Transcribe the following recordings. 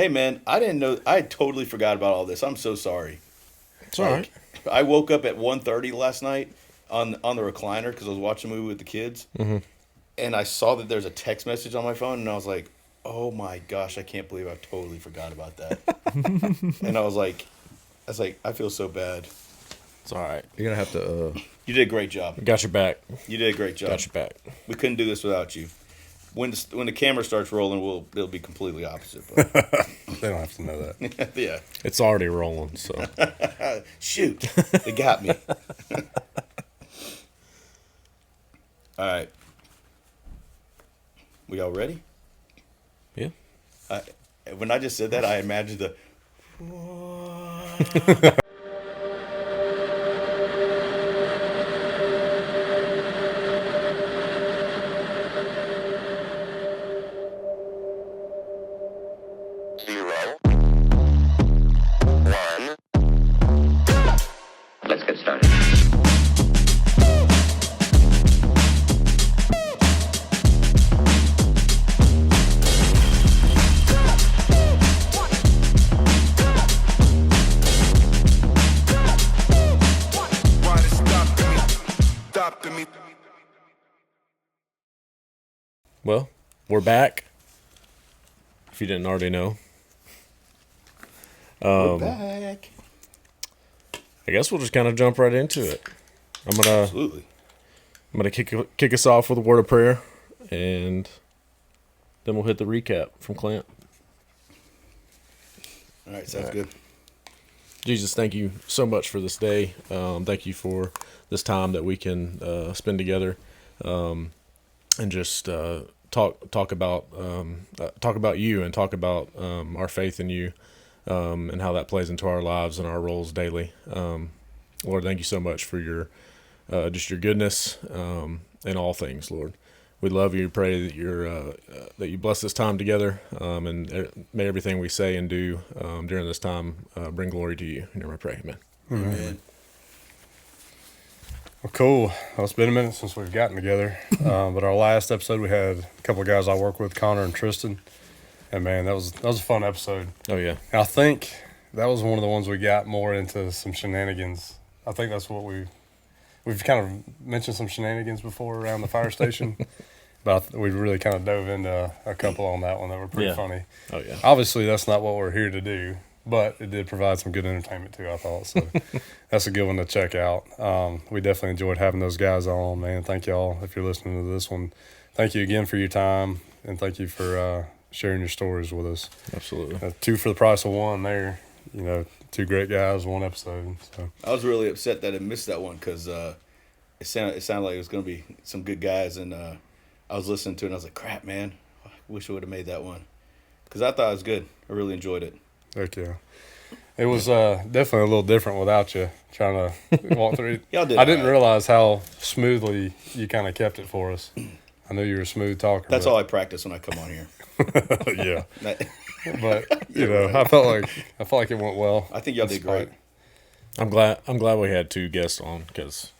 Hey, man, I didn't know. I totally forgot about all this. I'm so sorry. It's all right. Like, I woke up at 1:30 last night on the recliner because I was watching a movie with the kids, and I saw that there's a text message on my phone, and I was like, "Oh my gosh, I can't believe I totally forgot about that." And I feel so bad. It's all right. You're gonna have to. You did a great job. Got your back. You did a great job. Got your back. We couldn't do this without you. When the camera starts rolling, it'll be completely opposite. But They don't have to know that. yeah, It's already rolling. So shoot, they got me. All right, we all ready? yeah. I, when I just said that, I imagined the. Zero. One. Let's get started. Why they stopping me? Stopping me. Well, we're back. If you didn't already know, We're back. I guess we'll just kind of jump right into it. Absolutely. I'm gonna kick us off with a word of prayer, and then we'll hit the recap from Clint. All right, sounds good. Jesus, thank you so much for this day. Thank you for this time that we can spend together, and just talk about you and talk about our faith in you, and how that plays into our lives and our roles daily. Lord, thank you so much for your just your goodness in all things, Lord. We love you. Pray that that you bless this time together, and may everything we say and do during this time bring glory to you. In your name I pray, amen. Amen. Well, cool. Well, it's been a minute since we've gotten together. But our last episode, we had a couple of guys I work with, Connor and Tristan. And man, that was a fun episode. Oh yeah, And I think that was one of the ones we got more into some shenanigans. I think that's what we've kind of mentioned some shenanigans before around the fire station. But we really kind of dove into a couple on that one that were pretty Yeah. funny. oh yeah. Obviously, that's not what we're here to do, but it did provide some good entertainment too, I thought. So that's a good one to check out. We definitely enjoyed having those guys on, man. Thank y'all if you're listening to this one. Thank you again for your time, and thank you for sharing your stories with us. Absolutely. Two for the price of one there. You know, two great guys, one episode. So I was really upset that I missed that one because it sounded like it was going to be some good guys, and I was listening to it and I was like, crap, man, I wish I would have made that one because I thought it was good. I really enjoyed it. heck yeah. It was definitely a little different without you trying to walk through it. Y'all did I didn't all right. realize how smoothly you kind of kept it for us. I knew you were a smooth talker. That's all I practice when I come on here. Yeah, That- but you know, I felt like it went well. I think y'all did great. I'm glad we had two guests on because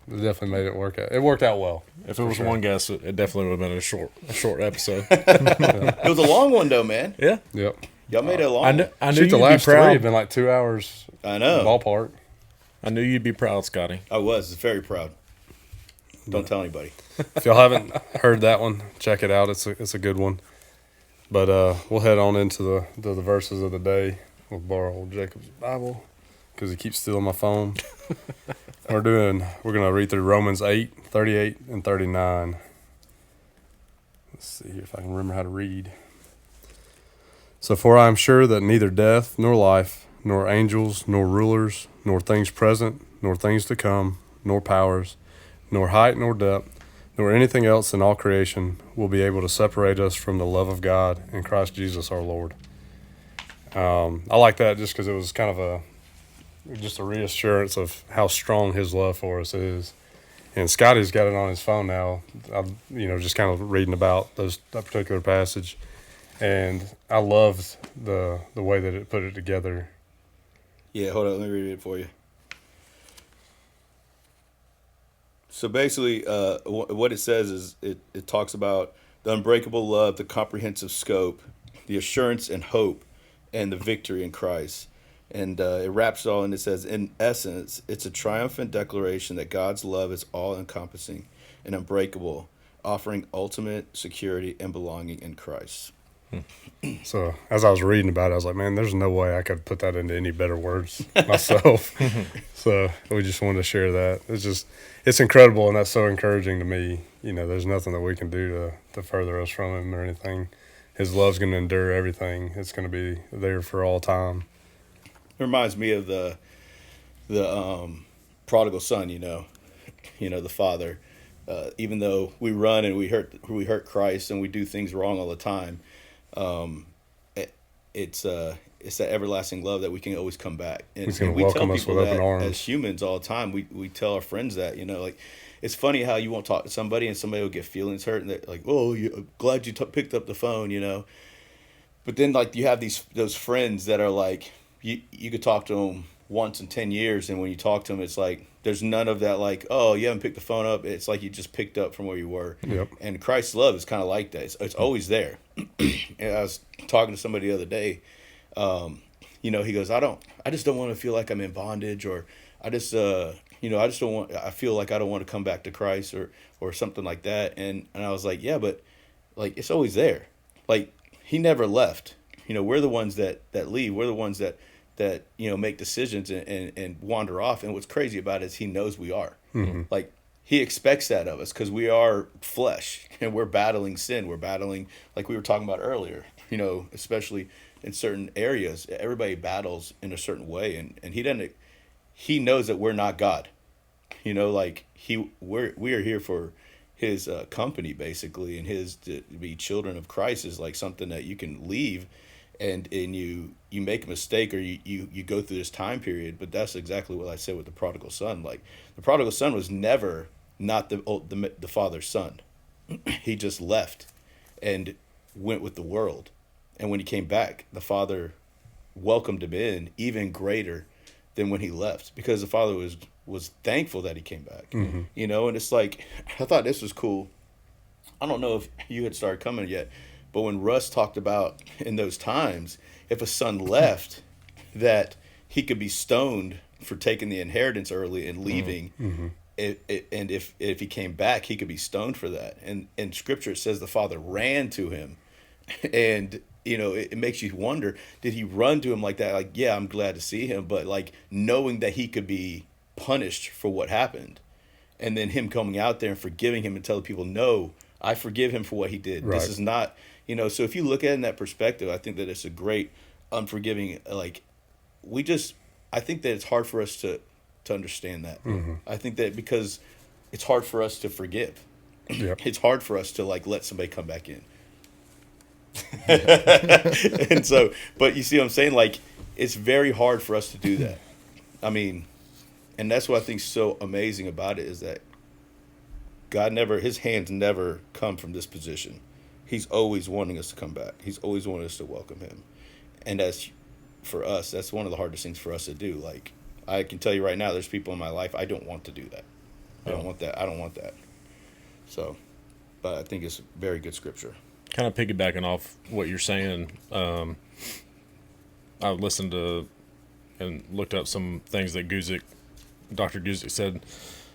It definitely made it work out. It worked out well. if it was sure. one guest, it definitely would have been a short episode. It was a long one though, man. Yeah, Yep. Y'all made it a long I one. knew Shoot, you'd the be last three proud. have been like 2 hours I know. ballpark. I knew you'd be proud, Scotty. I was very proud. Don't tell anybody. If y'all haven't heard that one, check it out. It's a good one. But we'll head on into the verses of the day. We'll borrow old Jacob's Bible because he keeps stealing my phone. We're gonna read through Romans 8, 38, and 39. Let's see here if I can remember how to read. So, for I am sure that neither death, nor life, nor angels, nor rulers, nor things present, nor things to come, nor powers, nor height, nor depth, nor anything else in all creation will be able to separate us from the love of God in Christ Jesus our Lord. I like that just because it was kind of just a reassurance of how strong His love for us is. And Scotty's got it on his phone now. I'm, just kind of reading about that particular passage, and I loved the way that it put it together. Yeah, hold on. Let me read it for you. So basically, what it says is it talks about the unbreakable love, the comprehensive scope, the assurance and hope and the victory in Christ. And it wraps it all and it says, in essence, it's a triumphant declaration that God's love is all-encompassing and unbreakable, offering ultimate security and belonging in Christ. So as I was reading about it, I was like, man, there's no way I could put that into any better words myself. So we just wanted to share that. It's incredible, and that's so encouraging to me. You know, there's nothing that we can do to further us from him or anything. His love's going to endure everything. It's going to be there for all time. It reminds me of the prodigal son, the father. Even though we run and we hurt Christ and we do things wrong all the time, it's that everlasting love that we can always come back. And He's going to we tell welcome us people with that open arms. as humans all the time. We tell our friends that, like, it's funny how you won't talk to somebody and somebody will get feelings hurt and they're like, oh, glad you picked up the phone, But then, like, you have those friends that are like, you could talk to them once in 10 years, and when you talk to them, it's like there's none of that, like, oh, you haven't picked the phone up. It's like you just picked up from where you were. Yep. And Christ's love is kind of like that. It's always there. And I was talking to somebody the other day. He goes, I just don't want to feel like I'm in bondage, or I just I feel like I don't want to come back to Christ or something like that. And I was like, yeah, but like, it's always there. Like, he never left. We're the ones that leave. We're the ones that make decisions and wander off. And what's crazy about it is he knows we are. Mm-hmm. Like, he expects that of us because we are flesh and we're battling sin. We're battling, like we were talking about earlier, especially in certain areas. Everybody battles in a certain way. And he knows that we're not God. We are here for his company, basically, and his to be children of Christ is like something that you can leave and you make a mistake, or you go through this time period. But that's exactly what I said with the prodigal son. Like, the prodigal son was never not the father's son. He just left and went with the world. And when he came back, the father welcomed him in even greater than when he left, because the father was thankful that he came back. Mm-hmm. And it's like, I thought this was cool. I don't know if you had started coming yet, but when Russ talked about in those times, if a son left, that he could be stoned for taking the inheritance early and leaving. Mm-hmm. And if he came back, he could be stoned for that. And in Scripture, it says the father ran to him. And, it makes you wonder, did he run to him like that? Like, yeah, I'm glad to see him. But, like, knowing that he could be punished for what happened. And then him coming out there and forgiving him and telling people, no, I forgive him for what he did. Right. This is not, so if you look at it in that perspective, I think that it's a great unforgiving, like, I think that it's hard for us to understand that. Mm-hmm. I think that because it's hard for us to forgive. Yep. It's hard for us to, like, let somebody come back in. And so, but you see what I'm saying? Like, it's very hard for us to do that. I mean, and that's what I think is so amazing about it, is that his hands never come from this position. He's always wanting us to come back. He's always wanting us to welcome him. And for us, that's one of the hardest things for us to do. Like, I can tell you right now, there's people in my life, I don't want to do that. I don't want that. So, but I think it's very good scripture. Kind of piggybacking off what you're saying, I listened to and looked up some things that Dr. Guzik said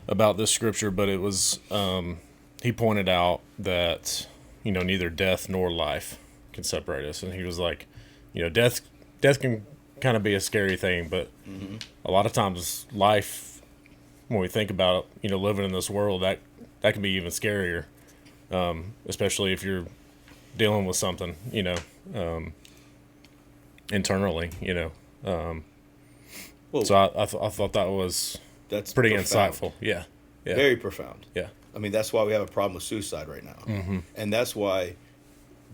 about this scripture, but it was, he pointed out that, neither death nor life can separate us. And he was like, death can kind of be a scary thing, but a lot of times life, when we think about, living in this world, that can be even scarier, especially if you're dealing with something, internally, Well, so I thought that's pretty profound. insightful. Yeah. Very profound. Yeah. I mean, that's why we have a problem with suicide right now. Mm-hmm. And that's why,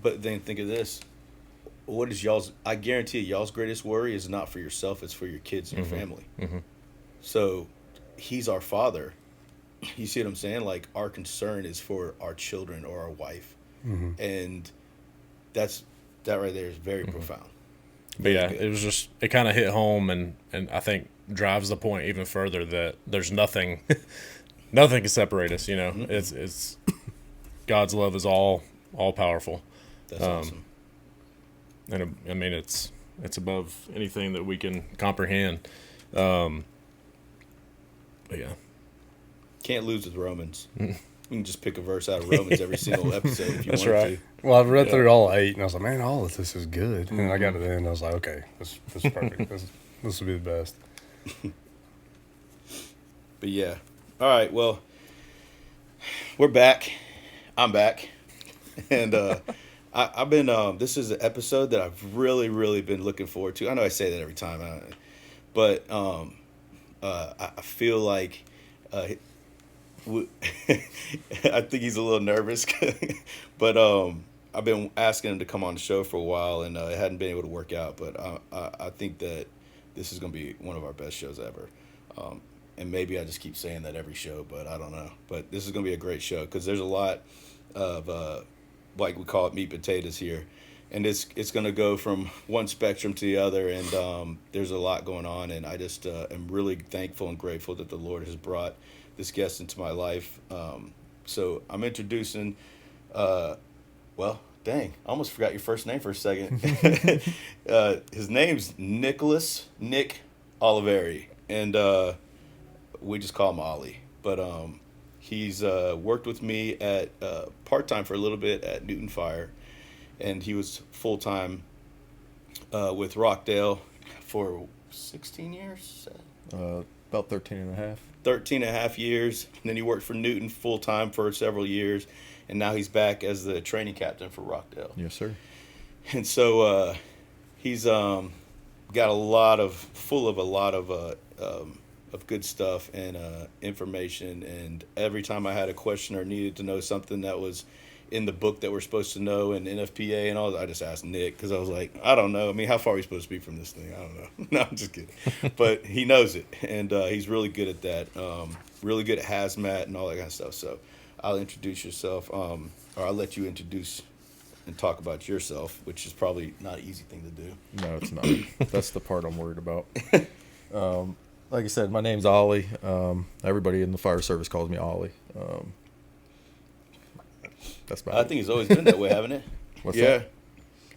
but then think of this. What is I guarantee y'all's greatest worry is not for yourself, it's for your kids and your family. Mm-hmm. So he's our father. You see what I'm saying? Like, our concern is for our children or our wife. Mm-hmm. And that right there is very profound. But yeah, it was just, it kind of hit home and I think drives the point even further that there's nothing can separate us, Mm-hmm. It's God's love is all powerful. That's awesome. And I mean, it's above anything that we can comprehend. But yeah, Can't lose with Romans. You can just pick a verse out of Romans every single episode if you That's want right. to. Well, I've read Yeah. through all 8, and I was like, man, all of this is good. And I got to the end, I was like, okay, this is perfect. This will be the best. But yeah. All right. Well, we're back. I'm back. And I've been, this is an episode that I've really, really been looking forward to. I know I say that every time, but I feel like I think he's a little nervous. But I've been asking him to come on the show for a while, and it hadn't been able to work out. But I think that this is going to be one of our best shows ever. And maybe I just keep saying that every show, but I don't know. But this is going to be a great show because there's a lot of, like we call it, meat potatoes here. And it's going to go from one spectrum to the other, and there's a lot going on. And I just am really thankful and grateful that the Lord has brought this guest into my life. So I'm introducing, well, dang, I almost forgot your first name for a second. His name's Nick Oliveri, and we just call him Oli. But he's worked with me at part-time for a little bit at Newton Fire, and he was full-time with Rockdale for 16 years? About 13 and a half. 13 and a half years. And then he worked for Newton full-time for several years, and now he's back as the training captain for Rockdale. Yes, sir. And so he's got a lot of good stuff and information. And every time I had a question or needed to know something that was in the book that we're supposed to know and NFPA and all, I just asked Nick because I was like, I don't know. I mean, how far are we supposed to be from this thing? I don't know. No, I'm just kidding. But he knows it, and he's really good at that. Really good at hazmat and all that kind of stuff. So I'll introduce yourself, or I'll let you introduce and talk about yourself, which is probably not an easy thing to do. No, it's not. That's the part I'm worried about. Like I said, my name's Oli. Everybody in the fire service calls me Oli. That's about I it. think it's always been that way, haven't it? What's yeah. that?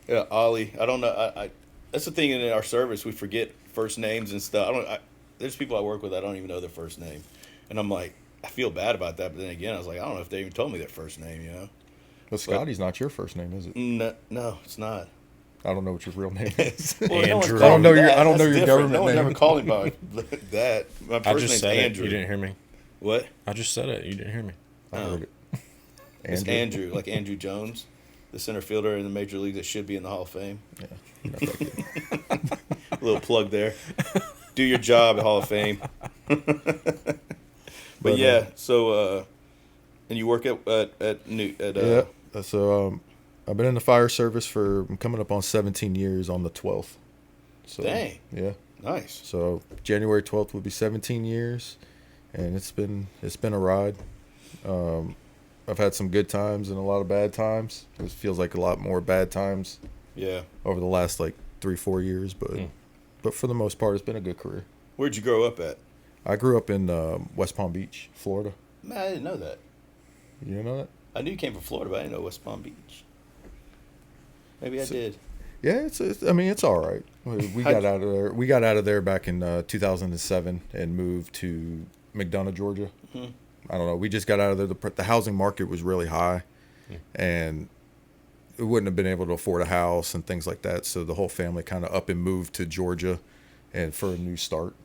Yeah, Ollie. I don't know. I that's the thing in our service. We forget first names and stuff. There's people I work with I don't even know their first name, and I'm like, I feel bad about that. But then again, I was like, I don't know if they even told me their first name. You know. But Scotty's not your first name, is it? No, it's not. I don't know what your real name is. Well, no one's Andrew. called I don't know me your- that. I don't know That's your different. government No one name. never called me by that. My I first just name's said Andrew. it. You didn't hear me. What? I just said it. You didn't hear me. I heard it. It's Andrew, like Andrew Jones, the center fielder in the major league that should be in the Hall of Fame. Yeah. Not that good. A little plug there. Do your job at Hall of Fame. But yeah, so and you work at New at Yeah. So I've been in the fire service for I'm coming up on 17 years on the 12th. So Dang. yeah. Nice. So January 12th will be 17 years, and it's been a ride. I've had some good times and a lot of bad times. It feels like a lot more bad times Yeah. over the last like 3-4 years, but for the most part, it's been a good career. Where'd you grow up at? I grew up in West Palm Beach, Florida. Man, I didn't know that. You know that? I knew you came from Florida, but I didn't know West Palm Beach. Maybe I did. Yeah, I mean, it's all right. We got out of there. We got out of there back in 2007 and moved to McDonough, Georgia. Mhm. I don't know. We just got out of there. The housing market was really high, and we wouldn't have been able to afford a house and things like that. So the whole family kind of up and moved to Georgia, and for a new start.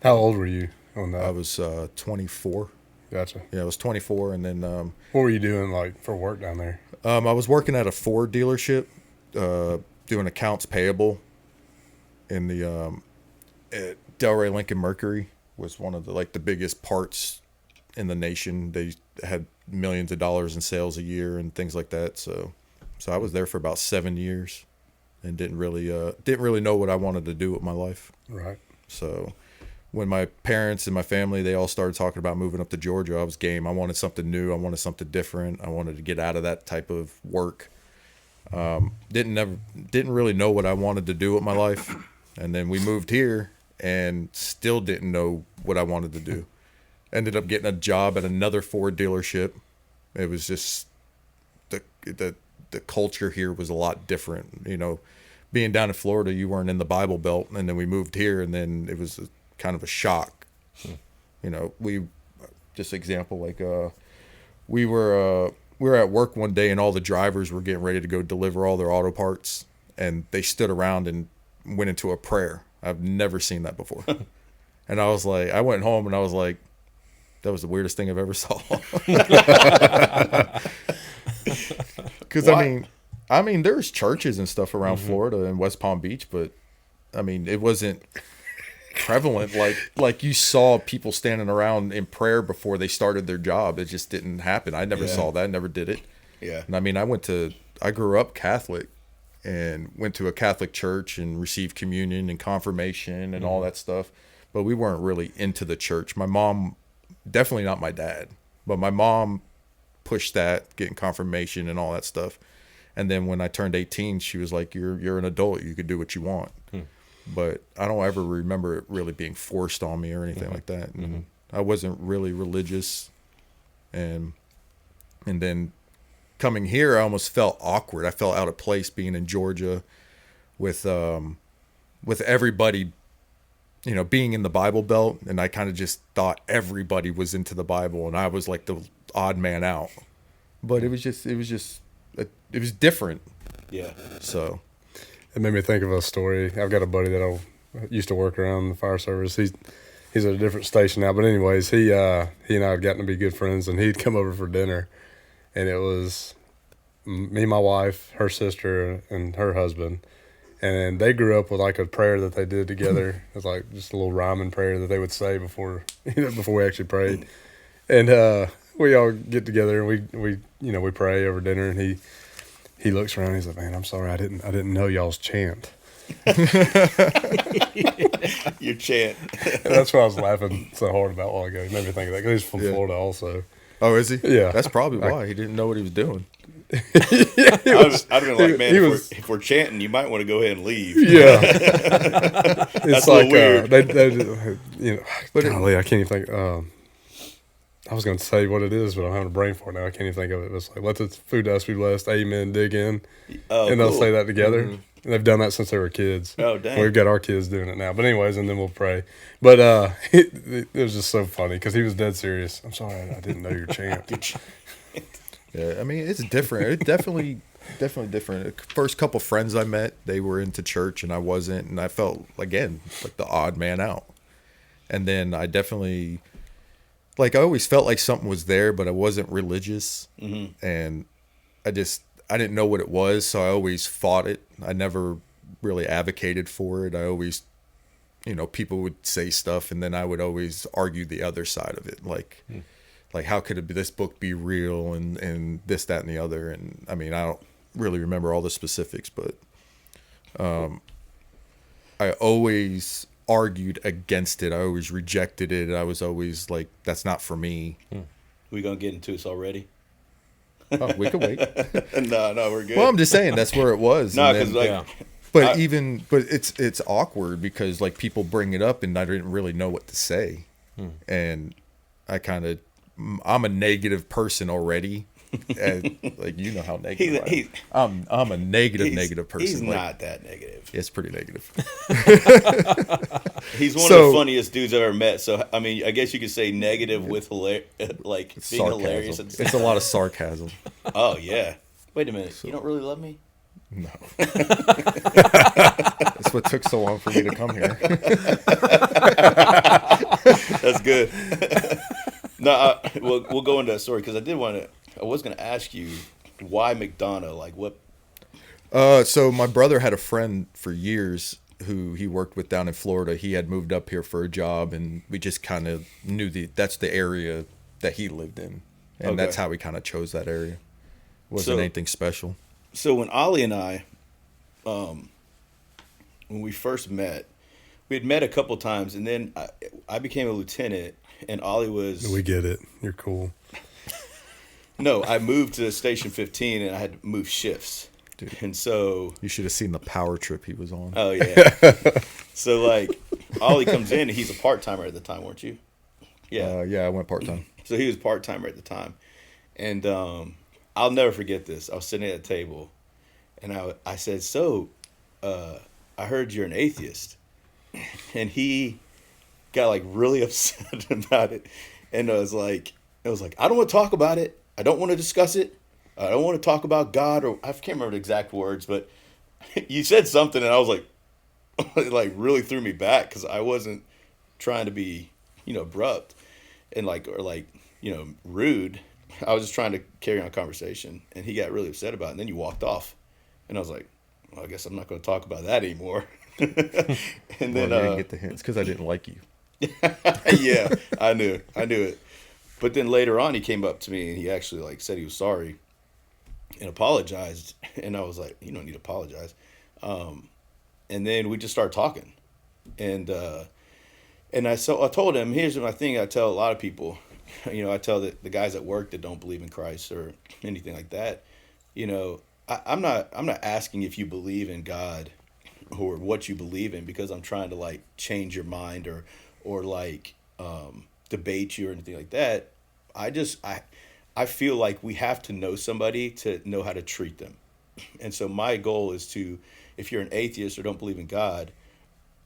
How old were you on that? I was 24. Gotcha. Yeah, I was 24, and then What were you doing like for work down there? I was working at a Ford dealership, doing accounts payable in the at Delray Lincoln Mercury was one of the biggest parts in the nation. They had millions of dollars in sales a year and things like that. So I was there for about 7 years and didn't really know what I wanted to do with my life. Right. So when my parents and my family, they all started talking about moving up to Georgia, I was game. I wanted something new. I wanted something different. I wanted to get out of that type of work. Didn't really know what I wanted to do with my life. And then we moved here and still didn't know what I wanted to do. Ended up getting a job at another Ford dealership. It was just the culture here was a lot different. You know, being down in Florida, you weren't in the Bible Belt, and then we moved here, and then it was kind of a shock. You know, just example, like we were at work one day, and all the drivers were getting ready to go deliver all their auto parts, and they stood around and went into a prayer. I've never seen that before. And I was like, I went home and I was like, that was the weirdest thing I've ever saw. Because I mean, there's churches and stuff around Florida and West Palm Beach, but I mean, it wasn't prevalent like you saw people standing around in prayer before they started their job. It just didn't happen. I never saw that. Never did it. Yeah. And I mean, I grew up Catholic and went to a Catholic church and received communion and confirmation and all that stuff. But we weren't really into the church. My mom, definitely not my dad, but my mom pushed that, getting confirmation and all that stuff. And then when I turned 18, she was like, you're an adult. You could do what you want. But I don't ever remember it really being forced on me or anything like that. And I wasn't really religious. And then coming here, I almost felt awkward. I felt out of place being in Georgia with everybody, you know, being in the Bible Belt. And I kind of just thought everybody was into the Bible, and I was like the odd man out. But it was different. Yeah. So It made me think of a story. I've got a buddy that I used to work around the fire service. He's at a different station now, but anyways, he and I had gotten to be good friends, and he'd come over for dinner, and it was me, my wife, her sister, and her husband, and they grew up with like a prayer that they did together. It was like just a little rhyming prayer that they would say before we actually prayed, and we all get together and we pray over dinner, and he looks around and he's like, man, I'm sorry, I didn't know y'all's chant. Your chant. And that's why I was laughing so hard about a while ago. It made me think of that, because he's from Florida also. Oh, is he? Yeah. That's probably why. He didn't know what he was doing. I'd been like, man, if we're chanting, you might want to go ahead and leave. Yeah. It's like, weird. but golly, I can't even think. I was going to say what it is, but I'm having a brain fart now. I can't even think of it. It's like, let the food dust be blessed, amen, dig in. Oh, and they'll cool. say that together. And they've done that since they were kids. Oh, dang. We've got our kids doing it now. But anyways, and then we'll pray. But it was just so funny because he was dead serious. I'm sorry, I didn't know your chant. Yeah, I mean, it's different. It's definitely different. First couple friends I met, they were into church and I wasn't, and I felt, again, like the odd man out. And then I definitely, like, I always felt like something was there, but I wasn't religious. And I didn't know what it was, so I always fought it. I never really advocated for it. I always, people would say stuff, and then I would always argue the other side of it. Like how could this book be real, and this, that, and the other. And I mean, I don't really remember all the specifics, but I always argued against it. I always rejected it. I was always like, that's not for me. We gonna get into this already? Oh, we could wait. No, we're good. Well, I'm just saying that's where it was. No, And then- because but it's awkward because like people bring it up and I didn't really know what to say, and I'm a negative person already. And, like, you know how negative I am. I'm a negative person. He's like, not that negative. It's pretty negative. He's one of the funniest dudes I've ever met. So I mean, I guess you could say negative with being hilarious. Sarcasm. It's a lot of sarcasm. Oh yeah. Wait a minute. You don't really love me? No. That's what took so long for me to come here. That's good. No, we'll go into that story because I was going to ask you why McDonough, like what? So my brother had a friend for years who he worked with down in Florida. He had moved up here for a job, and we just kind of knew that's the area that he lived in, and that's how we kind of chose that area. Wasn't anything special. So when Oli and I, when we first met, we had met a couple times, and then I became a lieutenant, and Oli was. We get it. You're cool. No, I moved to Station 15, and I had to move shifts. Dude, and so you should have seen the power trip he was on. Oh yeah. So like Oli comes in and he's a part-timer at the time, weren't you? Yeah. Yeah, I went part-time. So he was part-timer at the time. And I'll never forget this. I was sitting at a table and I said, so I heard you're an atheist. And he got like really upset about it. And I was like, I don't want to talk about it. I don't want to discuss it. I don't want to talk about God, or I can't remember the exact words, but you said something and I was like, it like really threw me back because I wasn't trying to be, abrupt and rude. I was just trying to carry on a conversation, and he got really upset about it. And then you walked off, and I was like, well, I guess I'm not going to talk about that anymore. And then Well, you didn't get the hints because I didn't like you. yeah, I knew it. But then later on, he came up to me and he actually like said he was sorry and apologized. And I was like, you don't need to apologize. And then we just started talking, and I told him, here's my thing. I tell a lot of people, I tell the guys at work that don't believe in Christ or anything like that, I'm not asking if you believe in God or what you believe in because I'm trying to like change your mind or like debate you or anything like that. I feel like we have to know somebody to know how to treat them. And so my goal is to, if you're an atheist or don't believe in God,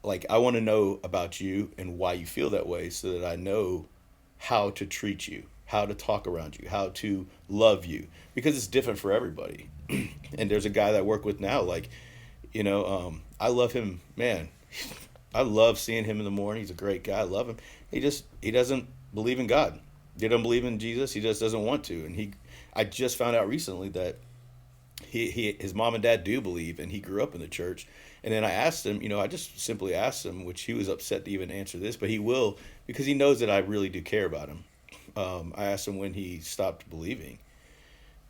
like I want to know about you and why you feel that way so that I know how to treat you, how to talk around you, how to love you, because it's different for everybody. And there's a guy that I work with now, like, I love him, man. I love seeing him in the morning. He's a great guy. I love him. He doesn't believe in God. He doesn't believe in Jesus. He just doesn't want to. And I just found out recently that his mom and dad do believe, and he grew up in the church. And then I asked him, I just simply asked him, which he was upset to even answer this, but he will, because he knows that I really do care about him. I asked him when he stopped believing,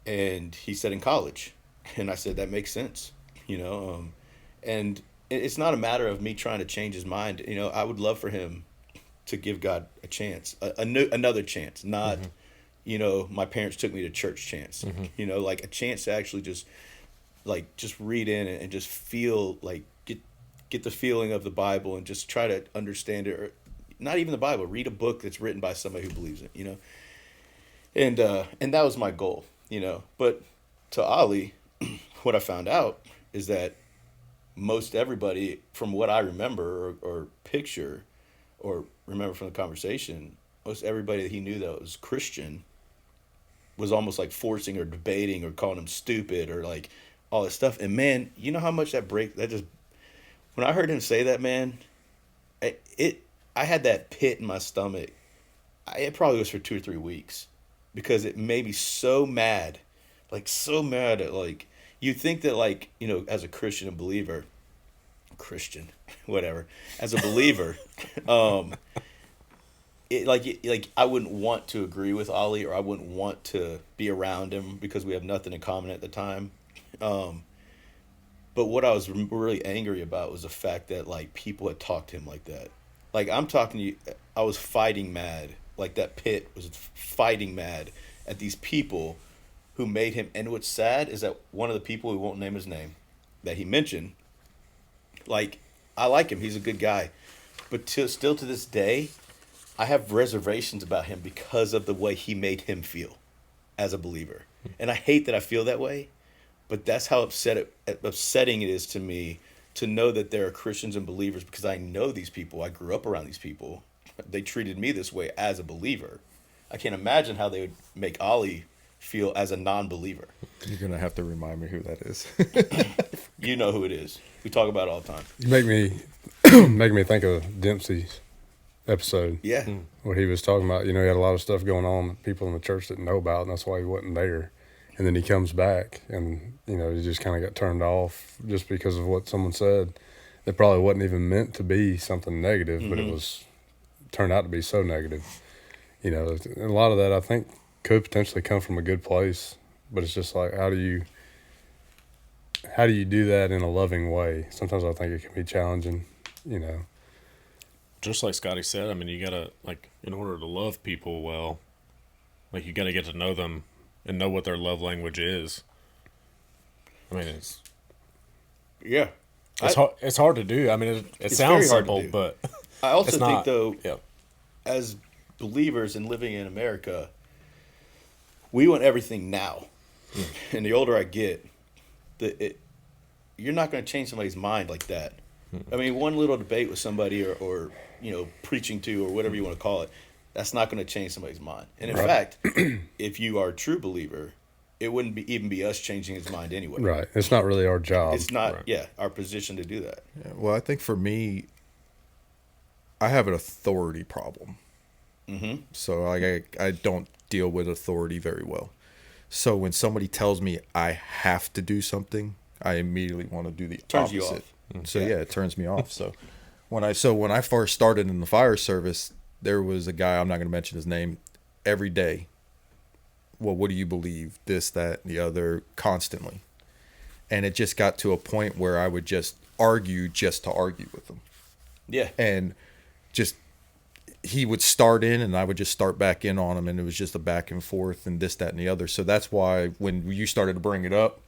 and he said in college. And I said, that makes sense, and it's not a matter of me trying to change his mind. I would love for him to give God a chance, another chance, not, my parents took me to church chance, like a chance to actually just read in and just feel like, get the feeling of the Bible and just try to understand it, or not even the Bible, read a book that's written by somebody who believes it, and that was my goal, but to Oli, what I found out is that most everybody, from what I remember or picture or remember from the conversation, most everybody that he knew that was Christian was almost like forcing or debating or calling him stupid or like all this stuff. And man, you know how much when I heard him say that, man, I had that pit in my stomach. It probably was for 2 or 3 weeks because it made me so mad, at like, you think that like, as a Christian, a believer, whatever, as a believer, I wouldn't want to agree with Oli, or I wouldn't want to be around him because we have nothing in common at the time. But what I was really angry about was the fact that like people had talked to him like that. Like I'm talking to you, I was fighting mad. Like that pit was fighting mad at these people who made him. And what's sad is that one of the people, we won't name his name, that he mentioned, like, I like him. He's a good guy. But still to this day, I have reservations about him because of the way he made him feel as a believer. And I hate that I feel that way, but that's how upsetting it is to me to know that there are Christians and believers, because I know these people. I grew up around these people. They treated me this way as a believer. I can't imagine how they would make Oli feel as a non-believer. You're going to have to remind me who that is. You know who it is. We talk about it all the time. You make me think of Dempsey's episode. Yeah. Where he was talking about, he had a lot of stuff going on that people in the church didn't know about, and that's why he wasn't there. And then he comes back, and, he just kind of got turned off just because of what someone said. It probably wasn't even meant to be something negative, but it turned out to be so negative. A lot of that, I think, could potentially come from a good place, but it's just like, how do you do that in a loving way? Sometimes I think it can be challenging, Just like Scotty said, I mean, you gotta, like, in order to love people well, like, you gotta get to know them and know what their love language is. I mean, it's hard to do. I mean, it sounds simple, but I also think not, though, as believers and living in America, we want everything now. And the older I get, you're not going to change somebody's mind like that. I mean, one little debate with somebody or preaching to or whatever you want to call it, that's not going to change somebody's mind. And in fact, if you are a true believer, it wouldn't even be us changing his mind anyway. Right. It's not really our job. It's not, our position to do that. Yeah, well, I think for me, I have an authority problem. Mm-hmm. So I don't deal with authority very well. So when somebody tells me I have to do something, I immediately want to do the Turns you opposite. off. So yeah, it turns me off. So when I first started in the fire service, there was a guy, I'm not going to mention his name, every day. Well, what do you believe? This, that, the other, constantly. And it just got to a point where I would just argue just to argue with him. Yeah. And just he would start in and I would just start back in on him, and it was just a back and forth and this, that, and the other. So that's why when you started to bring it up,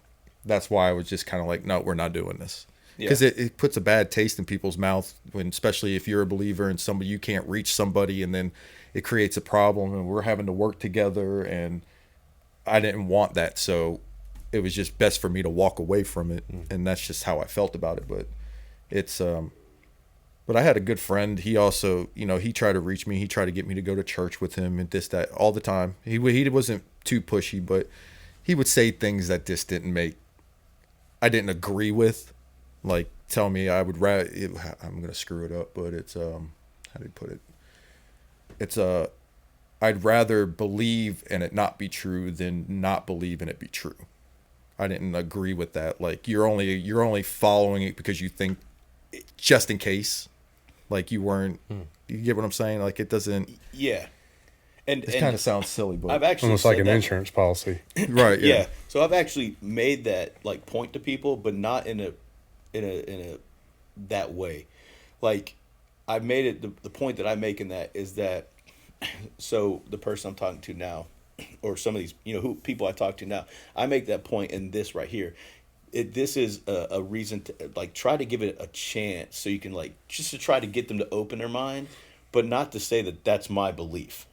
that's why I was just kind of like, no, we're not doing this. Because it puts a bad taste in people's mouth, when, especially if you're a believer and somebody, you can't reach somebody, and then it creates a problem and we're having to work together, and I didn't want that. So it was just best for me to walk away from it. And that's just how I felt about it. But it's, but I had a good friend. He also, he tried to reach me. He tried to get me to go to church with him and this, that, all the time. He wasn't too pushy, but he would say things that just I didn't agree with. Like, tell me I'm going to screw it up, but it's, how do you put it? It's, I'd rather believe and it not be true than not believe and it be true. I didn't agree with that. Like, you're only following it because you think, just in case, like you weren't, you get what I'm saying? Like, it doesn't. Yeah. And it kind of sounds silly, but I've actually almost like an insurance policy. Right. Yeah. So I've actually made that like point to people, but not in a that way. Like, I've made it the point that I make in that is that, so the person I'm talking to now, or some of these who people I talk to now, I make that point in this right here. This is a reason to like try to give it a chance, so you can like just to try to get them to open their mind, but not to say that that's my belief,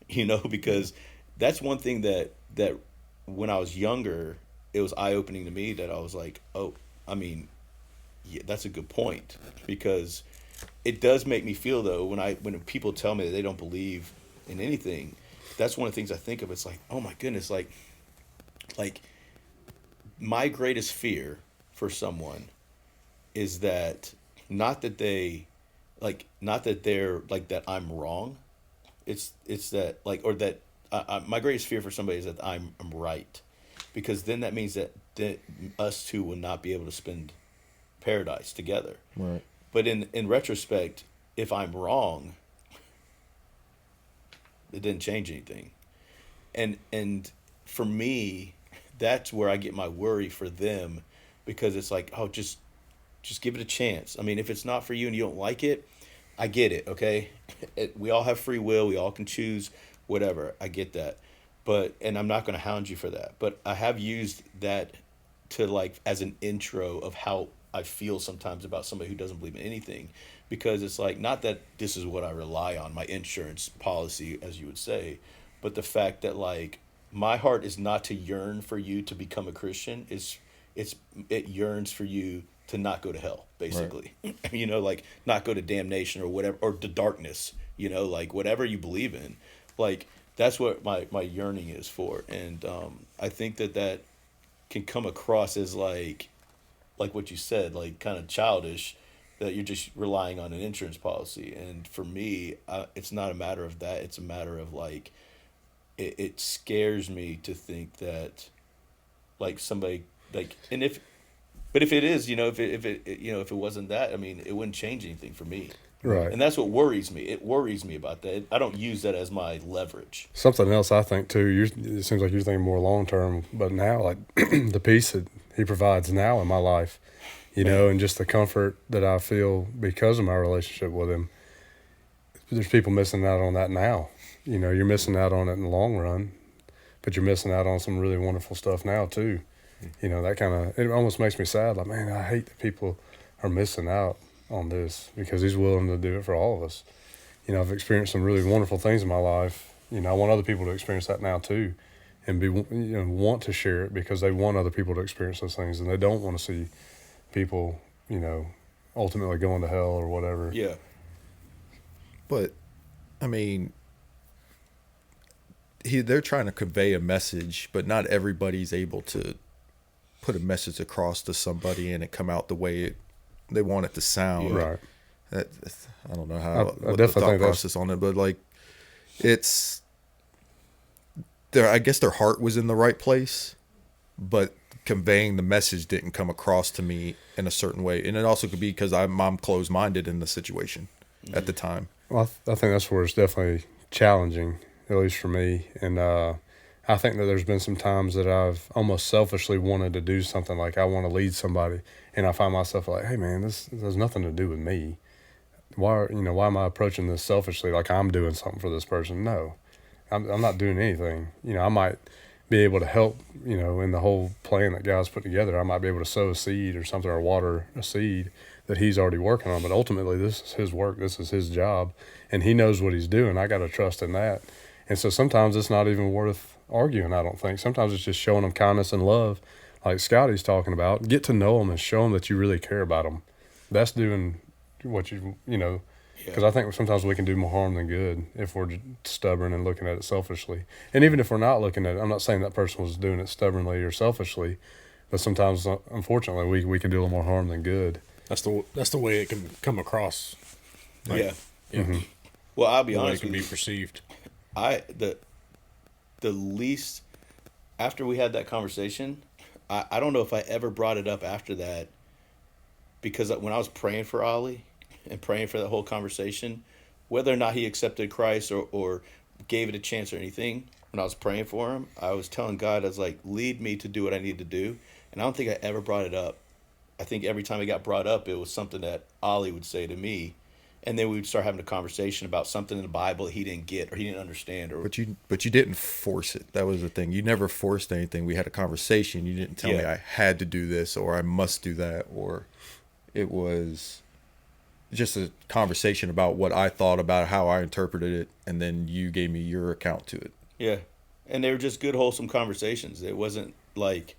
because that's one thing that when I was younger, it was eye opening to me, that I was like, oh, I mean, yeah, that's a good point, because it does make me feel though when people tell me that they don't believe in anything, that's one of the things I think of. It's like, oh my goodness, like my greatest fear for someone is that not that they're like that I'm wrong. It's that like, or that my greatest fear for somebody is that I'm right, because then that means that us two will not be able to spend paradise together. Right. But in retrospect, if I'm wrong, it didn't change anything. And for me, that's where I get my worry for them, because it's like, oh, just give it a chance. I mean, if it's not for you and you don't like it, I get it, okay? We all have free will. We all can choose whatever. I get that. And I'm not going to hound you for that. But I have used that to like as an intro of how I feel sometimes about somebody who doesn't believe in anything, because it's like, not that this is what I rely on, my insurance policy, as you would say, but the fact that like my heart is not to yearn for you to become a Christian. It yearns for you to not go to hell, basically. Right. Like not go to damnation or whatever, or to darkness, like whatever you believe in, like that's what my yearning is for. And I think that can come across as like what you said, like kind of childish, that you're just relying on an insurance policy. And for me, it's not a matter of that. It's a matter of like, it scares me to think that like somebody like, but if it is, if it wasn't that, I mean, it wouldn't change anything for me. Right. And that's what worries me. It worries me about that. I don't use that as my leverage. Something else I think too, it seems like you're thinking more long term, but now like the peace that he provides now in my life, and just the comfort that I feel because of my relationship with him. There's people missing out on that now. You're missing out on it in the long run, but you're missing out on some really wonderful stuff now too. That kind of, it almost makes me sad. Like, man, I hate that people are missing out on this, because he's willing to do it for all of us. I've experienced some really wonderful things in my life. I want other people to experience that now too, and want to share it, because they want other people to experience those things, and they don't want to see people, ultimately going to hell or whatever. Yeah. But I mean, they're trying to convey a message, but not everybody's able to put a message across to somebody and it come out the way they want it to sound. Right. I don't know I what the definitely thought think process on it, but like it's I guess their heart was in the right place, but conveying the message didn't come across to me in a certain way. And it also could be because I'm closed-minded in the situation at the time. Well, I think that's where it's definitely challenging, at least for me. And I think that there's been some times that I've almost selfishly wanted to do something, like I want to lead somebody, and I find myself like, hey man, this has nothing to do with me. Why am I approaching this selfishly, like I'm doing something for this person? No, I'm not doing anything. I might be able to help, in the whole plan that God's put together. I might be able to sow a seed or something, or water a seed that he's already working on. But ultimately, this is his work. This is his job, and he knows what he's doing. I got to trust in that. And so sometimes it's not even worth arguing, I don't think. Sometimes it's just showing them kindness and love, like Scotty's talking about. Get to know them and show them that you really care about them. That's doing what because I think sometimes we can do more harm than good if we're stubborn and looking at it selfishly. And even if we're not looking at it, I'm not saying that person was doing it stubbornly or selfishly, but sometimes, unfortunately, we can do a little more harm than good. That's the way it can come across. Yeah. Mm-hmm. Well, I'll be The way it honest can with be you. perceived. The least, after we had that conversation, I don't know if I ever brought it up after that, because when I was praying for Oli and praying for that whole conversation, whether or not he accepted Christ or gave it a chance or anything, when I was praying for him, I was telling God, I was like, lead me to do what I need to do. And I don't think I ever brought it up. I think every time it got brought up, it was something that Oli would say to me. And then we would start having a conversation about something in the Bible that he didn't get or he didn't understand. Or But you didn't force it. That was the thing. You never forced anything. We had a conversation. You didn't tell me I had to do this or I must do that, or it was just a conversation about what I thought about how I interpreted it, and then you gave me your account to it. Yeah. And they were just good, wholesome conversations. It wasn't like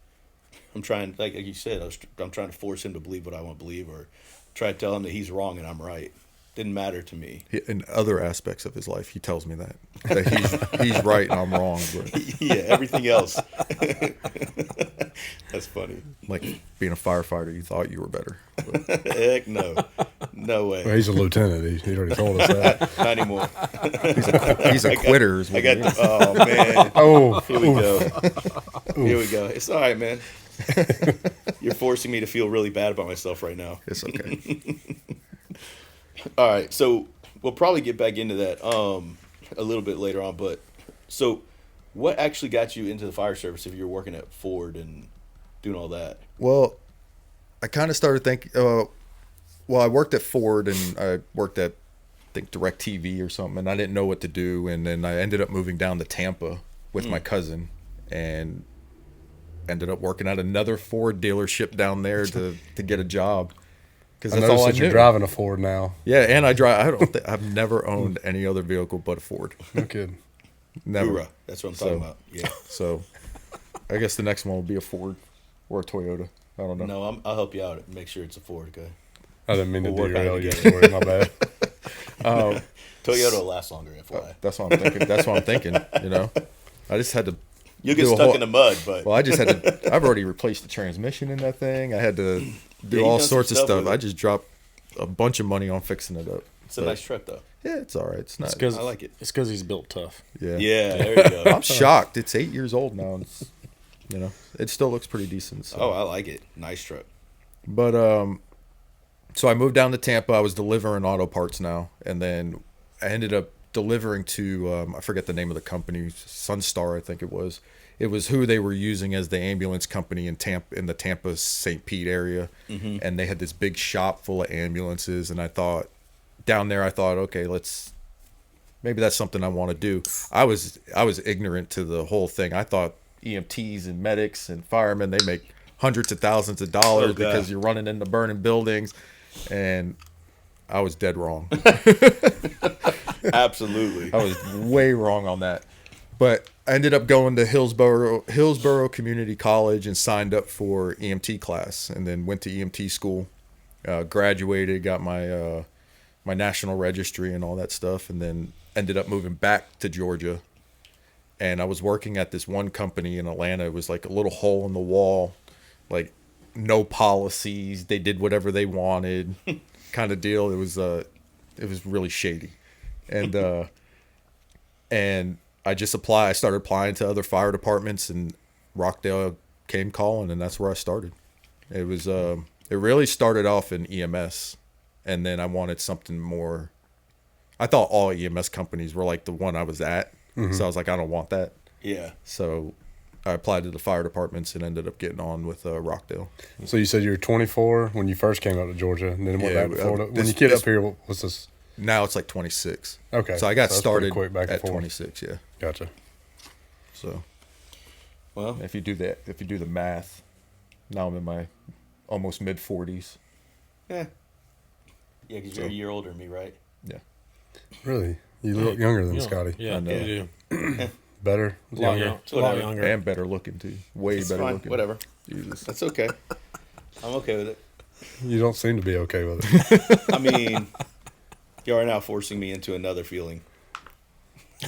I'm trying, like you said, I'm trying to force him to believe what I want to believe or try to tell him that he's wrong and I'm right. Didn't matter to me. In other aspects of his life, he tells me that he's right and I'm wrong. But Yeah, everything else. That's funny. like being a firefighter, you thought you were better. But Heck no. No way. Well, he's a lieutenant. He already told us that. Not anymore. he's a quitter. Is what I he got is. oh man. Oh, Here we go. Here we go. It's all right, man. You're forcing me to feel really bad about myself right now. It's okay. All right, so we'll probably get back into that a little bit later on. But so, what actually got you into the fire service if you were working at Ford and doing all that? Well, I kind of started thinking. I worked at Ford and I worked at, I think, DirecTV or something, and I didn't know what to do. And then I ended up moving down to Tampa with my cousin, and ended up working at another Ford dealership down there to get a job. Because I that's all noticed I that knew. you're driving a Ford now. Yeah, and I drive. I've never owned any other vehicle but a Ford. No kidding. Never. Hoorah. That's what I'm talking about. Yeah. So, I guess the next one will be a Ford or a Toyota. I don't know. No, I'll help you out and make sure it's a Ford, okay? I didn't mean to We'll work on derail it you. together. Sorry, my bad. Toyota will last longer, FYI. That's what I'm thinking. That's what I'm thinking. I just had to. You'll get do a stuck whole- in the mud, but Well, I just had to. I've already replaced the transmission in that thing. I had to do you've all done some sorts of stuff stuff. with I it. just dropped a bunch of money on fixing it up. it's a nice truck, though. Yeah, it's all right. It's not. I like it. It's because he's built tough. Yeah. Yeah, there you go. I'm shocked. It's 8 years old now. And it still looks pretty decent. So. Oh, I like it. Nice truck. But so I moved down to Tampa. I was delivering auto parts now, and then I ended up delivering to I forget the name of the company, Sunstar, I think it was. It was who they were using as the ambulance company in the Tampa St. Pete area, and they had this big shop full of ambulances. And I thought, okay, maybe that's something I want to do. I was ignorant to the whole thing. I thought EMTs and medics and firemen, they make hundreds of thousands of dollars because you're running into burning buildings, and I was dead wrong. Absolutely. I was way wrong on that. But I ended up going to Hillsborough Community College and signed up for EMT class, and then went to EMT school. Graduated, got my my national registry and all that stuff, and then ended up moving back to Georgia. And I was working at this one company in Atlanta. It was like a little hole in the wall, like no policies. They did whatever they wanted, kind of deal. It was really shady, and I just applied. I started applying to other fire departments, and Rockdale came calling, and that's where I started. It was it really started off in EMS, and then I wanted something more. I thought all EMS companies were like the one I was at. So I was like, I don't want that. Yeah. So I applied to the fire departments and ended up getting on with Rockdale. So you said you were 24 when you first came out to Georgia, and then went back to Florida. When you came up here, what was this? Now it's like 26. Okay. So I got that's started pretty quick back and at forth. 26. Yeah. Gotcha. So Well, if you do the math, now I'm in my almost mid 40s. yeah, because you're a year older than me, right? Yeah. Really? You look younger than Yeah. Scotty. Yeah, I know. you do. Better? A lot, Younger? a lot Whatever. younger. And better looking too. Way It's better fine. looking. Whatever. Jesus. That's okay. I'm okay with it. You don't seem to be okay with it. I mean, you are now forcing me into another feeling.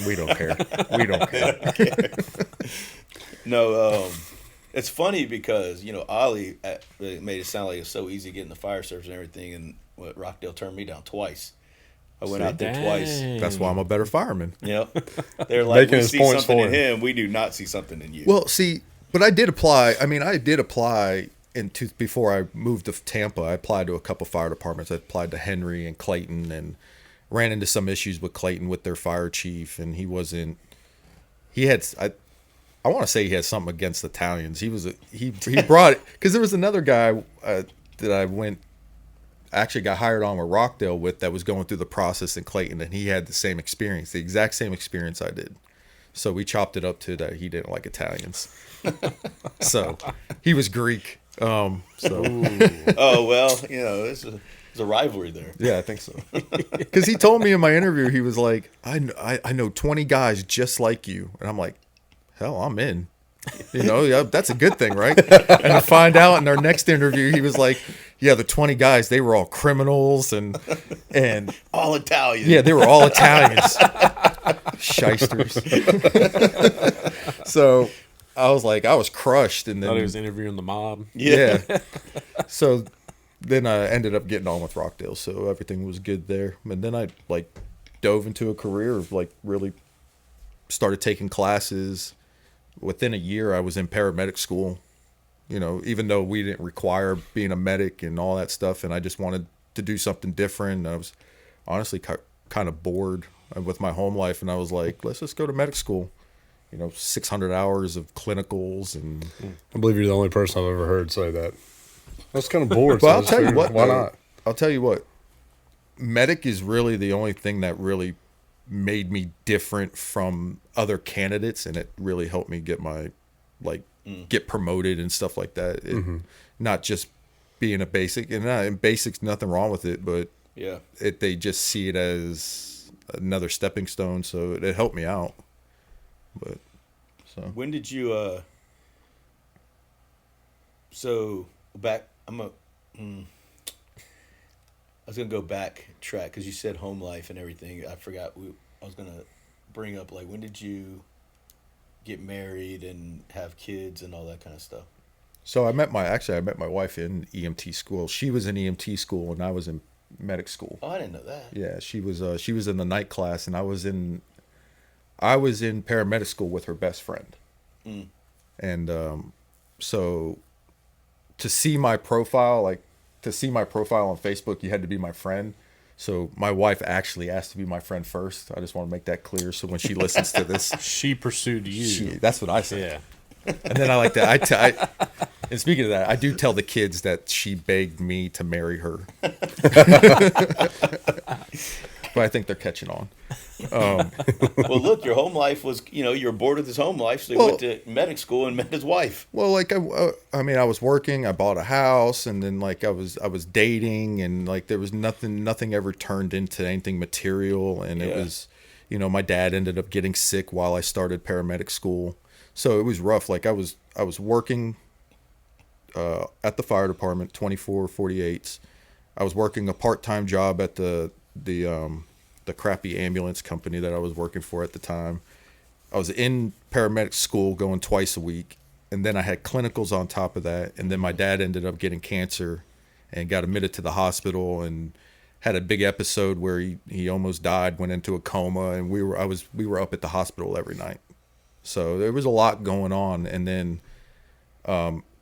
We don't care. We don't care. No, it's funny because, Oli made it sound like it's so easy getting the fire service and everything, and Rockdale turned me down twice. I went out there twice. Dang. That's why I'm a better fireman. Yep. They're like, Making we his see points something for in him. him. We do not see something in you. Well, see, but I did apply. I mean, I did apply before I moved to Tampa. I applied to a couple fire departments. I applied to Henry and Clayton, and ran into some issues with Clayton with their fire chief, and he wasn't. He had. I want to say he had something against Italians. He brought it because there was another guy that I actually got hired on with Rockdale with that was going through the process in Clayton, and he had the same experience, the exact same experience I did. So we chopped it up to that he didn't like Italians. So he was Greek. Oh, well, it's a rivalry there. Yeah, I think so. Because he told me in my interview, he was like, I know 20 guys just like you. And I'm like, hell, I'm in. Yeah, that's a good thing, right? And I find out in our next interview, he was like, yeah, the 20 guys, they were all criminals and All Italian. yeah, they were all Italians. Shysters. So I was like, I was crushed. And Thought he then, was interviewing the mob. yeah. So then I ended up getting on with Rockdale. So everything was good there. And then I dove into a career of really started taking classes. Within a year, I was in paramedic school, even though we didn't require being a medic and all that stuff. And I just wanted to do something different. And I was honestly kind of bored with my home life. And I was like, let's just go to medic school, 600 hours of clinicals. And I believe you're the only person I've ever heard say that. That's kind of bored. But I'll tell you what, Why though, not? I'll tell you what, medic is really the only thing that really made me different from other candidates, and it really helped me get my get promoted and stuff like that. Not just being a basic, and basics, nothing wrong with it, but Yeah. they just see it as another stepping stone, so it helped me out. But so When did you, so back, I was going to go back track because you said home life and everything. I forgot. I was going to bring up, when did you get married and have kids and all that kind of stuff? So I met my wife in EMT school. She was in EMT school and I was in medic school. Oh, I didn't know that. Yeah, she was in the night class and I was in paramedic school with her best friend. And so to see my profile on Facebook, you had to be my friend. So my wife actually asked to be my friend first. I just want to make that clear. So when she listens to this, She pursued you. that's what I said. Yeah. And then I like to, and speaking of that, I do tell the kids that she begged me to marry her. But I think they're catching on. Well, look, your home life was, you were bored with his home life, so you went to medic school and met his wife. Well, I was working, I bought a house, and then I was dating, and there was nothing ever turned into anything material, and it Yeah. was, my dad ended up getting sick while I started paramedic school. So it was rough. Like I was working at the fire department, 24/48s. I was working a part-time job at the crappy ambulance company that I was working for at the time. I was in paramedic school going twice a week, and then I had clinicals on top of that. And then my dad ended up getting cancer and got admitted to the hospital and had a big episode where he almost died, went into a coma, and we were up at the hospital every night. So there was a lot going on. And then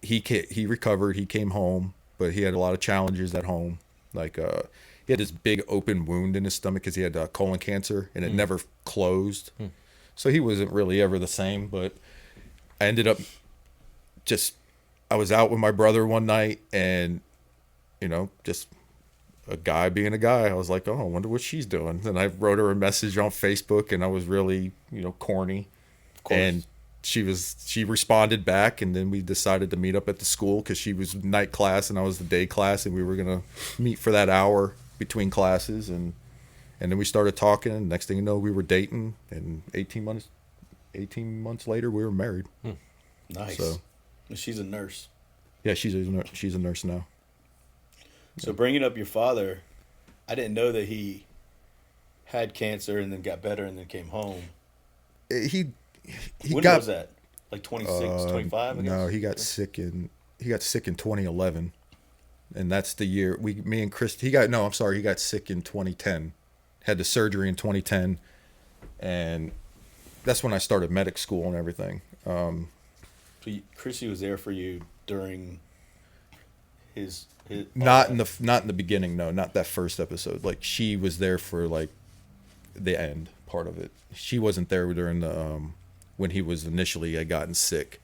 he recovered, he came home, but he had a lot of challenges at home. Like he had this big open wound in his stomach because he had colon cancer, and it never closed. So he wasn't really ever the same. But I ended up I was out with my brother one night, and just a guy being a guy, I was like, oh, I wonder what she's doing. And I wrote her a message on Facebook, and I was really corny, and she responded back, and then we decided to meet up at the school because she was night class and I was the day class, and we were gonna meet for that hour between classes, and then we started talking, and next thing you know, we were dating, and 18 months later we were married. Nice. So she's a nurse. yeah, she's a nurse now. So bringing up your father, I didn't know that he had cancer and then got better and then came home. When was that? Like 26, 25, I guess? No, he got sick in 2011. And that's the year he got sick in 2010. Had the surgery in 2010, and that's when I started medic school and everything. So Chrissy was there for you during his not in the beginning, no, not that first episode. Like she was there for like the end part of it. She wasn't there during the when he was initially had gotten sick.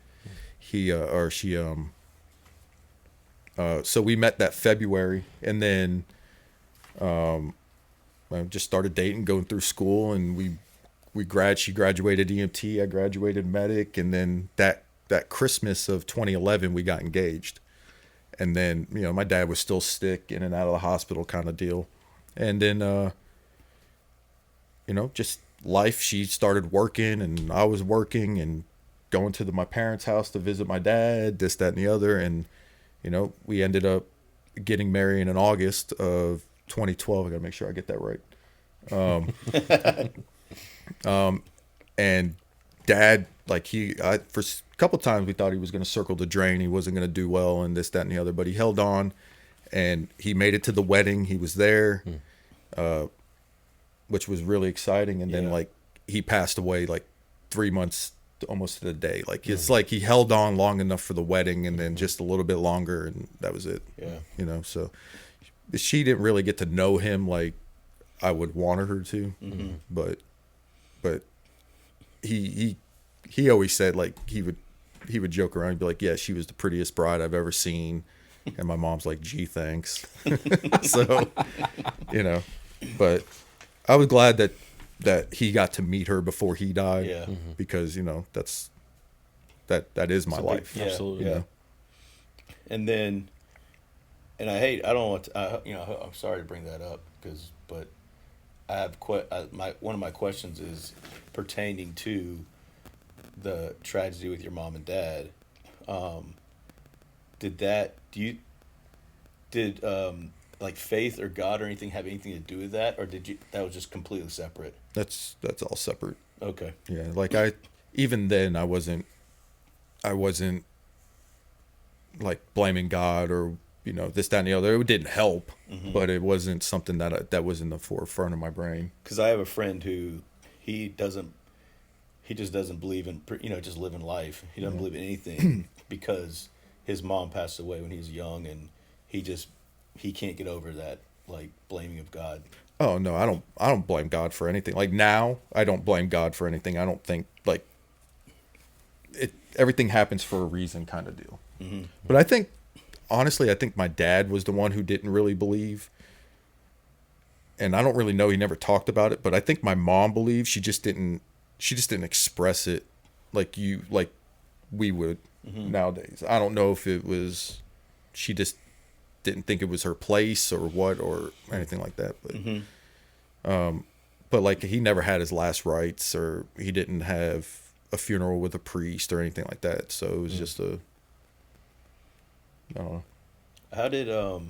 So we met that February, and then I just started dating, going through school, and she graduated EMT, I graduated medic, and then that Christmas of 2011 we got engaged. And then my dad was still sick, in and out of the hospital kind of deal. And then just life, she started working and I was working and going to my parents' house to visit my dad, this, that, and the other. And we ended up getting married in August of 2012. I gotta make sure I get that right. And dad, like for a couple times we thought he was going to circle the drain. He wasn't going to do well and this, that, and the other, but he held on and he made it to the wedding. He was there, which was really exciting. And then like he passed away like 3 months, almost to the day. Like it's like he held on long enough for the wedding and then just a little bit longer, and that was it. Yeah. So she didn't really get to know him like I would want her to, but he always said, like, he would joke around and be like, yeah, she was the prettiest bride I've ever seen. And my mom's like, gee, thanks. So, but I was glad that he got to meet her before he died, because, that is my life. Absolutely. Yeah. And then, and I'm sorry to bring that up but I have one of my questions is pertaining to the tragedy with your mom and dad. Did like faith or God or anything have anything to do with that, or that was just completely separate? That's all separate. Okay. Yeah, like even then I wasn't like blaming God or this, that, and the other. It didn't help, but it wasn't something that was in the forefront of my brain. Because I have a friend who he just doesn't believe in just living life. He doesn't believe in anything because his mom passed away when he was young, and he can't get over that, like, blaming of God. Oh no, I don't blame God for anything. Like now, I don't blame God for anything. I don't think like everything happens for a reason kind of deal. But I think honestly, I think my dad was the one who didn't really believe. And I don't really know, he never talked about it, but I think my mom believed. She just didn't express it like we would nowadays. I don't know if it was she just didn't think it was her place or what or anything like that, but like he never had his last rites, or he didn't have a funeral with a priest or anything like that. So it was just I don't know. How did I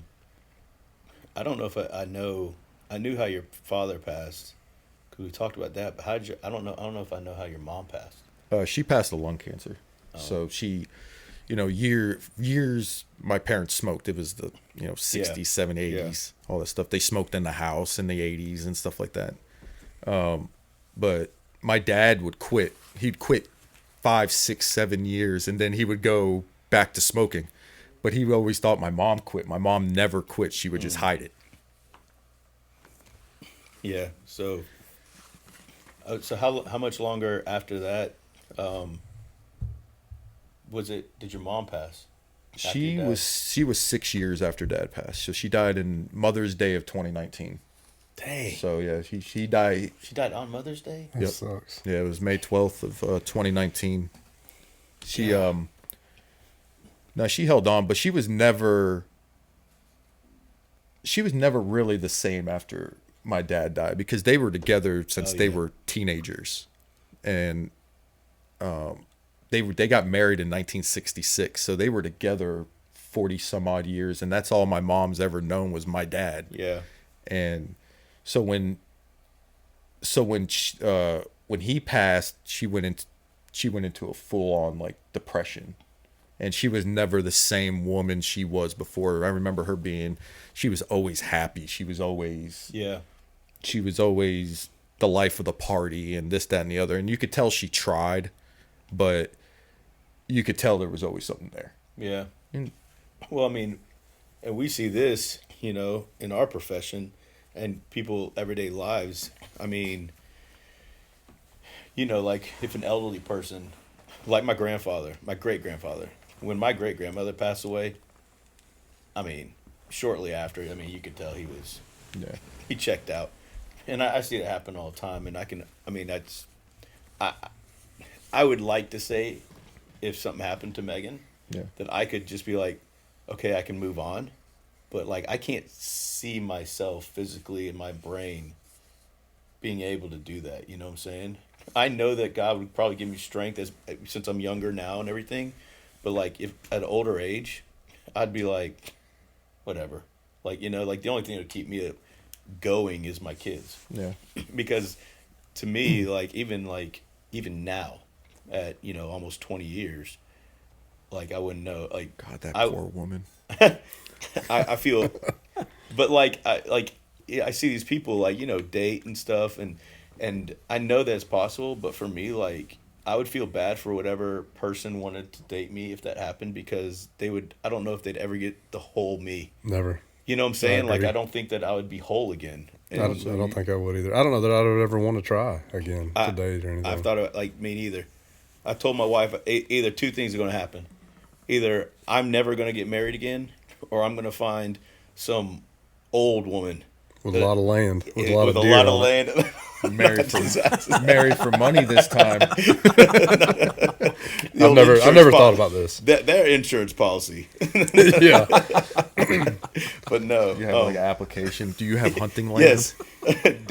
don't know if I knew how your father passed because we talked about that, but how did I don't know if I know how your mom passed. She passed of lung cancer. So she, years my parents smoked. It was the 60s, 70s, 80s, all that stuff. They smoked in the house in the 80s and stuff like that. But my dad would quit. He'd quit 5, 6, 7 years, and then he would go back to smoking. But he always thought my mom quit. My mom never quit. She would just hide it. Yeah. So how much longer after that was it? Did your mom pass? She was 6 years after Dad passed. So she died in Mother's Day of 2019. Dang. So yeah, she died. She died on Mother's Day. That sucks. Yeah, it was May 12th of 2019. She no, she held on, but she was never really the same after my dad died, because they were together since they were teenagers, and they got married in 1966, so they were together 40 some odd years, and that's all my mom's ever known was my dad. Yeah. And so when he passed, she went into a full on like depression, and she was never the same woman she was before. I remember her she was always happy. She was always the life of the party and this, that, and the other. And you could tell she tried, but you could tell there was always something there. Yeah. Well, I mean, and we see this, in our profession and people everyday lives. I mean, like if an elderly person, like my great-grandfather, when my great-grandmother passed away, I mean, shortly after, I mean, you could tell he checked out. And I see it happen all the time. And I would like to say if something happened to Megan, that I could just be like, okay, I can move on. But like, I can't see myself physically in my brain being able to do that. You know what I'm saying? I know that God would probably give me strength since I'm younger now and everything. But like, if at an older age, I'd be like, whatever. Like, like the only thing that would keep me going is my kids. Yeah. Because to me, even now at, almost 20 years, like I wouldn't know, like, God, that poor woman. I feel, but I see these people date and stuff, and I know that it's possible, but for me, like, I would feel bad for whatever person wanted to date me if that happened, because I don't know if they'd ever get the whole me. Never. You know what I'm saying? Like, I don't think that I would be whole again. I don't think I would either. I don't know that I would ever want to try again to date or anything. I've thought of me neither. I told my wife either two things are going to happen. Either I'm never going to get married again, or I'm going to find some old woman with a lot of land, with a lot with of a deer lot of on it. land. Married for money this time. I've never thought about this. Their insurance policy. Yeah. But no. You have like an application. Do you have hunting land? Yes.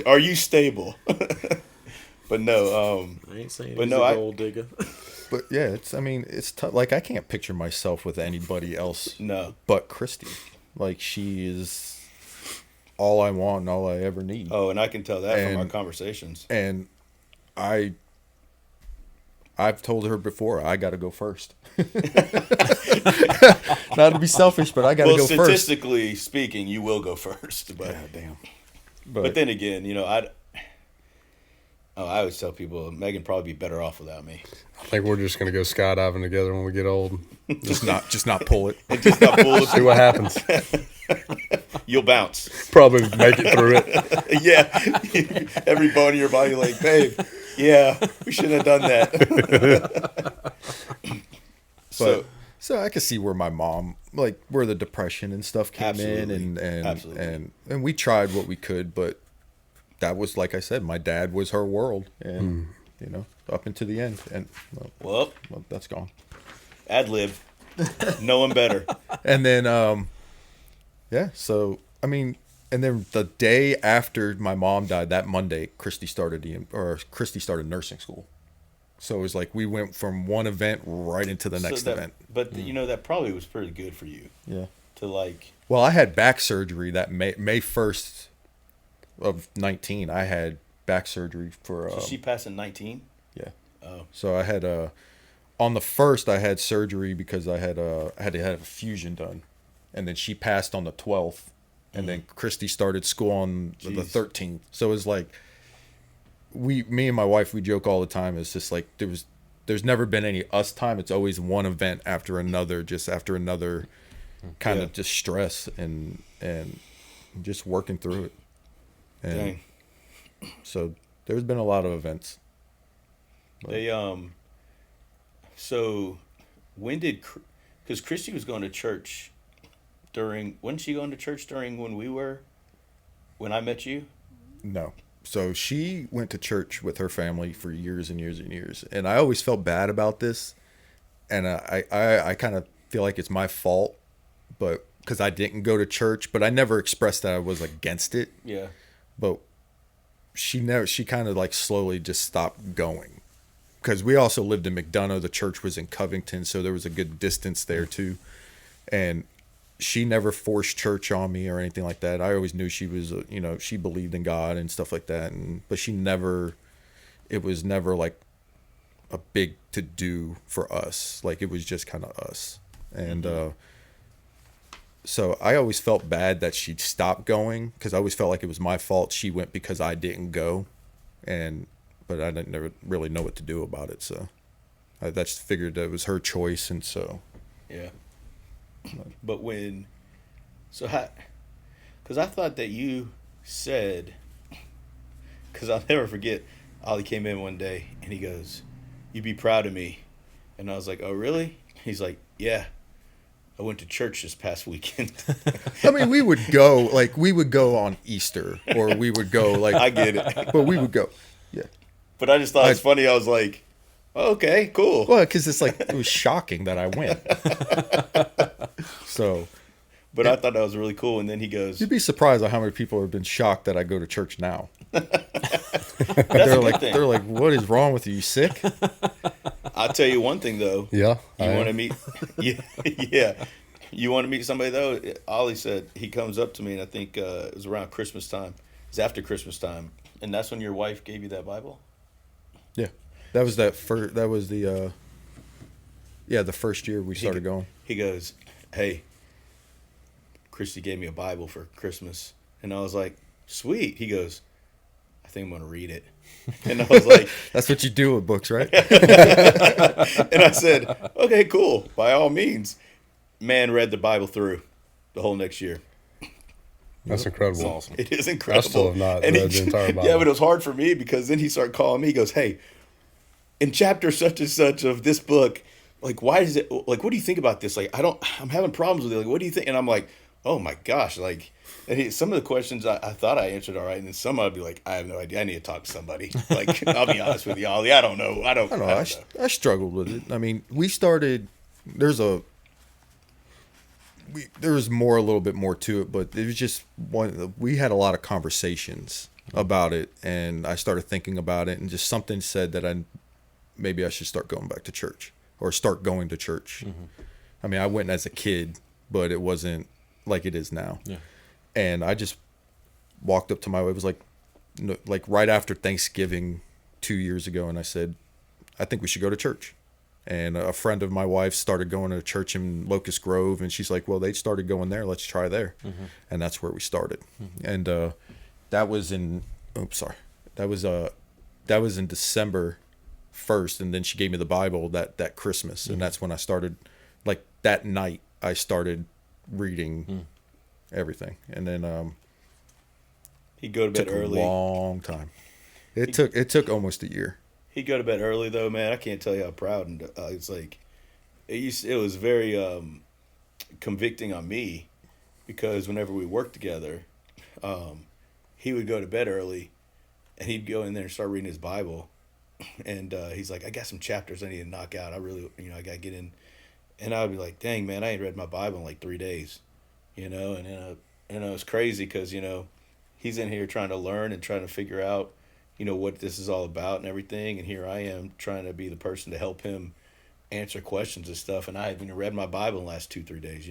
Are you stable? But no. I ain't saying but he's no, a gold digger. But yeah, it's tough. Like, I can't picture myself with anybody else. No. But Christy. Like, she is all I want and all I ever need. Oh, and I can tell that from our conversations. And I've told her before, I got to go first. Not to be selfish, but I got to go first. Statistically speaking, you will go first. But, yeah, damn. But then again, I always tell people Megan probably be better off without me. I think we're just gonna go skydiving together when we get old. Just not pull it. Just not pull it. See what happens. You'll bounce. Probably make it through it. Yeah. Every bone in your body, like, babe, yeah, we shouldn't have done that. So I could see where my mom, like, where the depression and stuff came in, and we tried what we could, but that was, like I said, my dad was her world, and up into the end, and well, that's gone. Ad lib, no one better. And then, yeah. So I mean, And then the day after my mom died, that Monday, Christy started nursing school. So it was like we went from one event right into the next event. But that probably was pretty good for you. Yeah. To like. Well, I had back surgery that May 1st of 19. I had back surgery for. So she passed in 19. Yeah. Oh. So I had on the 1st I had surgery because I had to have a fusion done, and then she passed on the 12th, and then Christy started school on the 13th. So it was like me and my wife, we joke all the time. It's just like there's never been any us time. It's always one event after another, just after another, kind of just stress and just working through it. And Dang. so there's been a lot of events. They So when did, because Christy was going to church wasn't she going to church during when I met you? No. So she went to church with her family for years and years and years. And I always felt bad about this. And I kind of feel like it's my fault, but because I didn't go to church, but I never expressed that I was against it. Yeah. But she kind of like slowly just stopped going. Because we also lived in McDonough. The church was in Covington, so there was a good distance there too. And she never forced church on me or anything like that. I always knew she was, she believed in God and stuff like that. But it was never like a big to do for us. Like it was just kind of us. And so I always felt bad that she'd stopped going because I always felt like it was my fault. She went because I didn't go. But I didn't never really know what to do about it. So I just figured that it was her choice. And so. Yeah. But because I thought that you said, because I'll never forget, Oli came in one day and he goes, "You'd be proud of me." And I was like, "Oh, really?" He's like, "Yeah, I went to church this past weekend." I mean, we would go on Easter, or we would go like, I get it. but we would go. Yeah. But I just thought it's funny. I was like, oh, okay, cool. Well, because it's like, it was shocking that I went. So. But I thought that was really cool. And then he goes, "You'd be surprised at how many people have been shocked that I go to church now." they're like, "What is wrong with you? You sick?" I'll tell you one thing though. Yeah. You want to meet? Yeah. You want to meet somebody though? Oli said he comes up to me, and I think it was around Christmas time. It was after Christmas time, and that's when your wife gave you that Bible. Yeah, that was the first year we started going. He goes, "Hey, Christy gave me a Bible for Christmas," and I was like, "Sweet." He goes, "I think I'm gonna read it," and I was like, "That's what you do with books, right?" And I said, "Okay, cool. By all means." Man read the Bible through the whole next year. That's incredible. That's awesome. It is incredible. I still have not read the entire Bible. Yeah, but it was hard for me because then he started calling me. He goes, "Hey, in chapter such and such of this book, like, why is it, like, what do you think about this? Like, I'm having problems with it. Like, what do you think?" And I'm like, "Oh my gosh." Like, and some of the questions I thought I answered all right. And then some I'd be like, "I have no idea. I need to talk to somebody." Like, I'll be honest with you, Ollie. I don't know. I don't know. I struggled with it. I mean, there was a little bit more to it, but it was just we had a lot of conversations about it, and I started thinking about it, and just something said that maybe I should start going back to church or start going to church. Mm-hmm. I mean, I went as a kid, but it wasn't like it is now. Yeah. And I just walked up to my wife. It was like right after Thanksgiving 2 years ago, and I said, "I think we should go to church." And a friend of my wife started going to a church in Locust Grove, and she's like, "Well, they started going there. Let's try there." Mm-hmm. And that's where we started. Mm-hmm. And that was in December 1st, and then she gave me the Bible that Christmas, mm-hmm. and that's when I started. Like that night, I started reading everything, and then he'd go to bed early. A long time. It took almost a year. He'd go to bed early though, man. I can't tell you how proud, and it's like it was very convicting on me because whenever we worked together, he would go to bed early, and he'd go in there and start reading his Bible, and he's like, "I got some chapters I need to knock out. I really, I got to get in," and I'd be like, "Dang, man, I ain't read my Bible in like 3 days," and then it's crazy because, he's in here trying to learn and trying to figure out, what this is all about and everything. And here I am trying to be the person to help him answer questions and stuff. And I haven't even read my Bible in the last 2-3 days,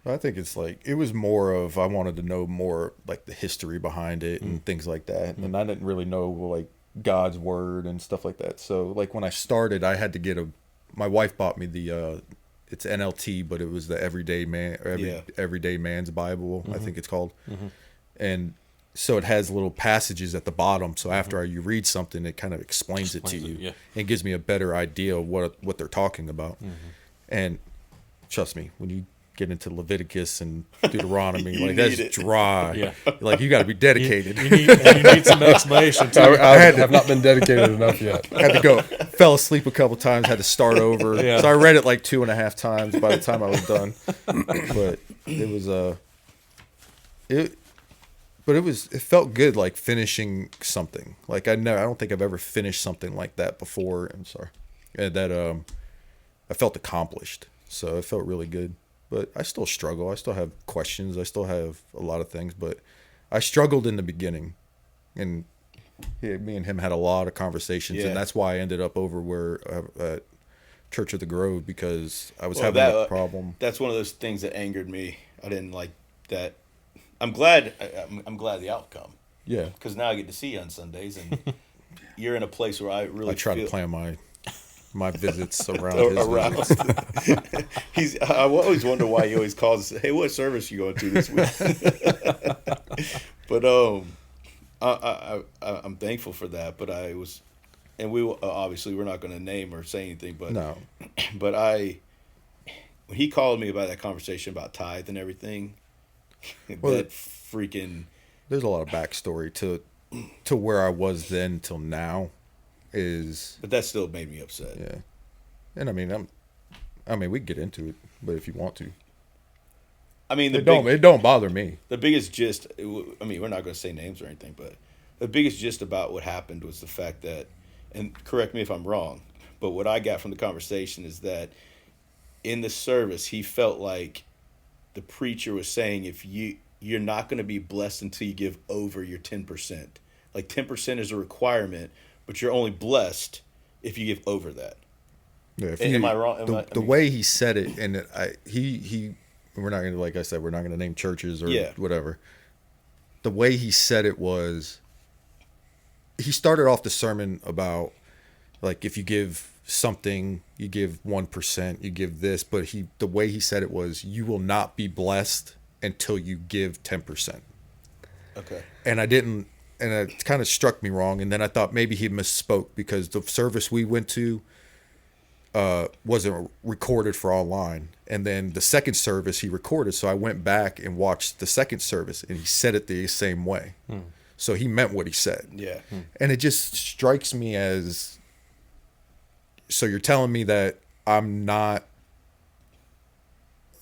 I think it's like, it was more of, I wanted to know more like the history behind it and things like that. And I didn't really know like God's word and stuff like that. So like when I started, I had to get my wife bought me the, it's NLT, but it was the Everyday Man, or Everyday Man's Bible, I think it's called. And so it has little passages at the bottom. So after you read something, it kind of explains it to you and gives me a better idea of what they're talking about. And trust me, when you get into Leviticus and Deuteronomy, like that's dry. Yeah. Like you got to be dedicated. You need some explanation too. I have not been dedicated enough yet. Had to go, fell asleep a couple times, had to start over. Yeah. So I read it like 2.5 times by the time I was done. But it was it felt good, like finishing something. Like I don't think I've ever finished something like that before. I'm sorry, and that I felt accomplished. So it felt really good. But I still struggle. I still have questions. I still have a lot of things. But I struggled in the beginning, and me and him had a lot of conversations, and that's why I ended up over at Church of the Grove, because I was having a problem. That's one of those things that angered me. I didn't like that. I'm glad the outcome. Yeah, because now I get to see you on Sundays, and you're in a place where I try to plan my visits around his visits. I always wonder why he always calls and says, "Hey, what service you going to this week?" But I'm thankful for that. But I was, and we obviously we're not going to name or say anything. But no, but when he called me about that conversation about tithe and everything, that freaking. There's a lot of backstory to where I was then till now. But that still made me upset. Yeah, and I mean we can get into it, but if you want to, I mean it don't bother me. The biggest gist. I mean, we're not going to say names or anything, but the biggest gist about what happened was the fact that, and correct me if I'm wrong, but what I got from the conversation is that in the service he felt like the preacher was saying if you're not going to be blessed until you give over your 10%. Like 10% is a requirement. But you're only blessed if you give over that. Yeah, am I wrong? The way he said it, and we're not going to, like I said, we're not going to name churches or whatever. The way he said it was, he started off the sermon about, like, if you give something, you give 1%, you give this. But the way he said it was, you will not be blessed until you give 10%. Okay. And it kind of struck me wrong. And then I thought maybe he misspoke, because the service we went to wasn't recorded for online. And then the second service he recorded. So I went back and watched the second service, and he said it the same way. So he meant what he said. Yeah. And it just strikes me as, so you're telling me that I'm not,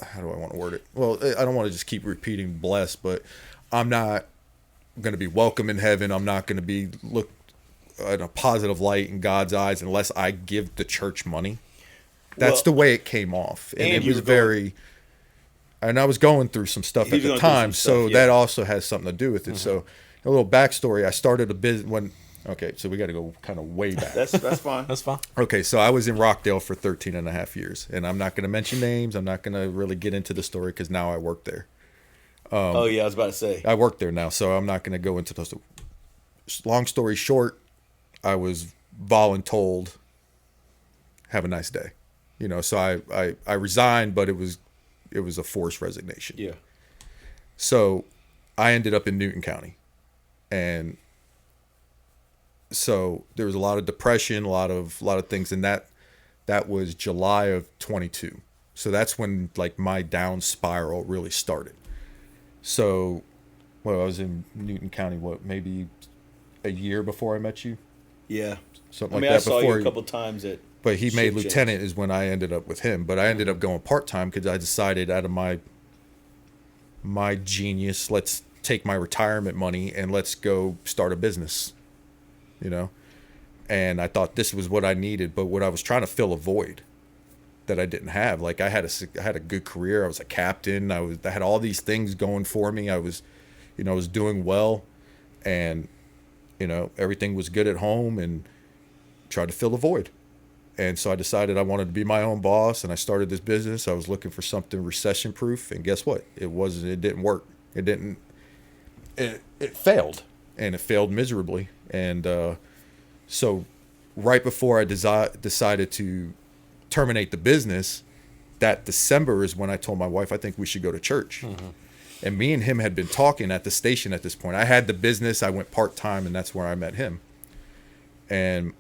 how do I want to word it? Well, I don't want to just keep repeating blessed, but I'm not going to be welcome in heaven. I'm not going to be looked in a positive light in God's eyes unless I give the church money. That's the way it came off. And it was and I was going through some stuff at the time. That also has something to do with it. So a little backstory. I started a business so we got to go kind of way back. That's fine. That's fine. Okay. So I was in Rockdale for 13 and a half years, and I'm not going to mention names. I'm not going to really get into the story because now I work there. I was about to say. I work there now, so I'm not going to go into those. Long story short, I was voluntold, have a nice day. So I resigned, but it was a forced resignation. Yeah. So I ended up in Newton County. And so there was a lot of depression, a lot of things. And that was July of 22. So that's when like my down spiral really started. So, I was in Newton County, maybe a year before I met you? Yeah. Something like that. I saw you a couple times But he made lieutenant is when I ended up with him. But I ended up going part-time because I decided out of my genius, let's take my retirement money and let's go start a business, And I thought this was what I needed. But what I was trying to fill a void. that I didn't have. Like I had a good career. I was a captain. I had all these things going for me. I was doing well, and everything was good at home, and tried to fill the void. And so I decided I wanted to be my own boss, and I started this business. I was looking for something recession proof, and guess what? It didn't work. It failed, and it failed miserably. And so right before I decided to terminate the business, that December is when I told my wife, I think we should go to church. And me and him had been talking at the station at this point. I had the business, I went part-time, and that's where I met him. And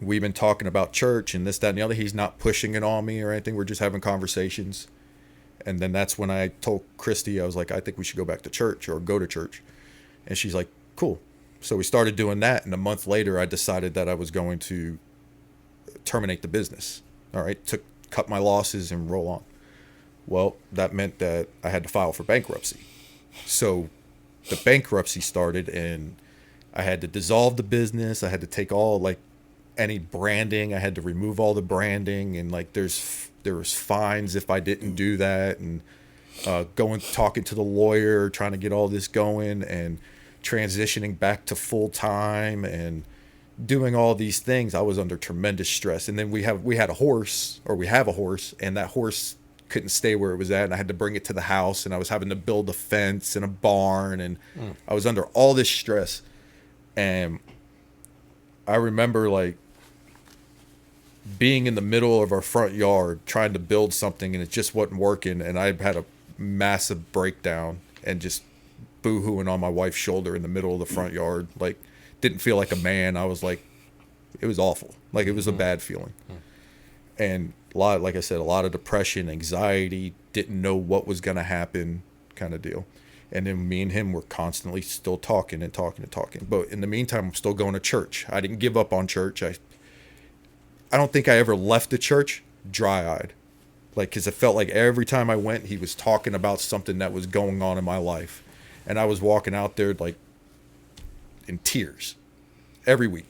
we've been talking about church and this, that, and the other. He's not pushing it on me or anything. We're just having conversations. And then that's when I told Christy, I was like, I think we should go back to church or go to church. And she's like, cool. So we started doing that. And a month later, I decided that I was going to terminate the business. All right. Cut my losses and roll on. Well, that meant that I had to file for bankruptcy. So the bankruptcy started, and I had to dissolve the business. I had to take any branding. I had to remove all the branding, and there was fines if I didn't do that, and talking to the lawyer, trying to get all this going, and transitioning back to full time, and doing all these things. I was under tremendous stress. And then we have a horse, and that horse couldn't stay where it was at, and I had to bring it to the house, and I was having to build a fence and a barn, and I was under all this stress. And I remember being in the middle of our front yard trying to build something, and it just wasn't working, and I had a massive breakdown and just boo-hooing on my wife's shoulder in the middle of the front yard. Didn't feel like a man. I was it was awful. It was a bad feeling. And like I said, a lot of depression, anxiety, didn't know what was going to happen kind of deal. And then me and him were constantly still talking and talking and talking. But in the meantime, I'm still going to church. I didn't give up on church. I don't think I ever left the church dry-eyed. Because it felt like every time I went, he was talking about something that was going on in my life. And I was walking out there in tears every week.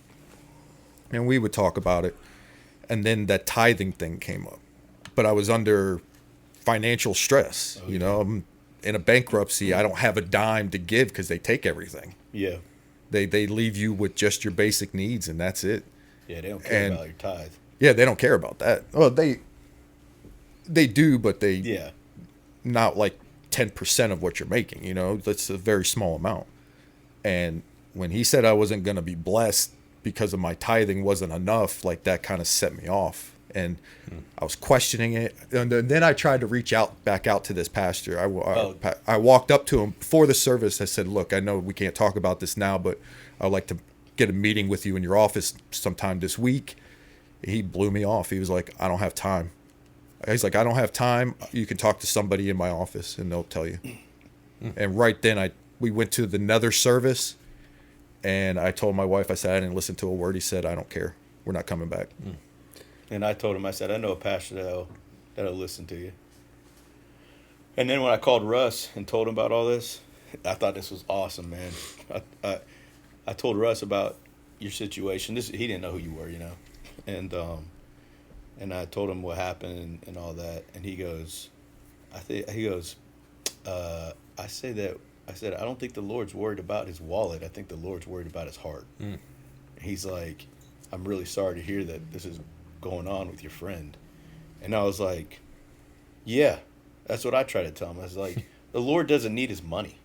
And we would talk about it. And then that tithing thing came up. But I was under financial stress. Okay. I'm in a bankruptcy. I don't have a dime to give because they take everything. Yeah. They leave you with just your basic needs, and that's it. Yeah, they don't care about your tithe. Yeah, they don't care about that. Well, they do, but not 10% of what you're making. That's a very small amount. And when he said I wasn't going to be blessed because of my tithing wasn't enough, that kind of set me off. And I was questioning it. And then I tried to back out to this pastor. I walked up to him before the service. I said, look, I know we can't talk about this now, but I'd like to get a meeting with you in your office sometime this week. He blew me off. He was like, I don't have time. He's like, I don't have time. You can talk to somebody in my office and they'll tell you. And right then we went to the nether service. And I told my wife, I said, I didn't listen to a word he said. I don't care. We're not coming back. And I told him, I said, I know a pastor that'll listen to you. And then when I called Russ and told him about all this, I thought this was awesome, man. I told Russ about your situation. He didn't know who you were, And I told him what happened and all that. And he goes, I said, I don't think the Lord's worried about his wallet. I think the Lord's worried about his heart. He's like, I'm really sorry to hear that this is going on with your friend. And I was like, yeah, that's what I try to tell him. I was like, the Lord doesn't need his money.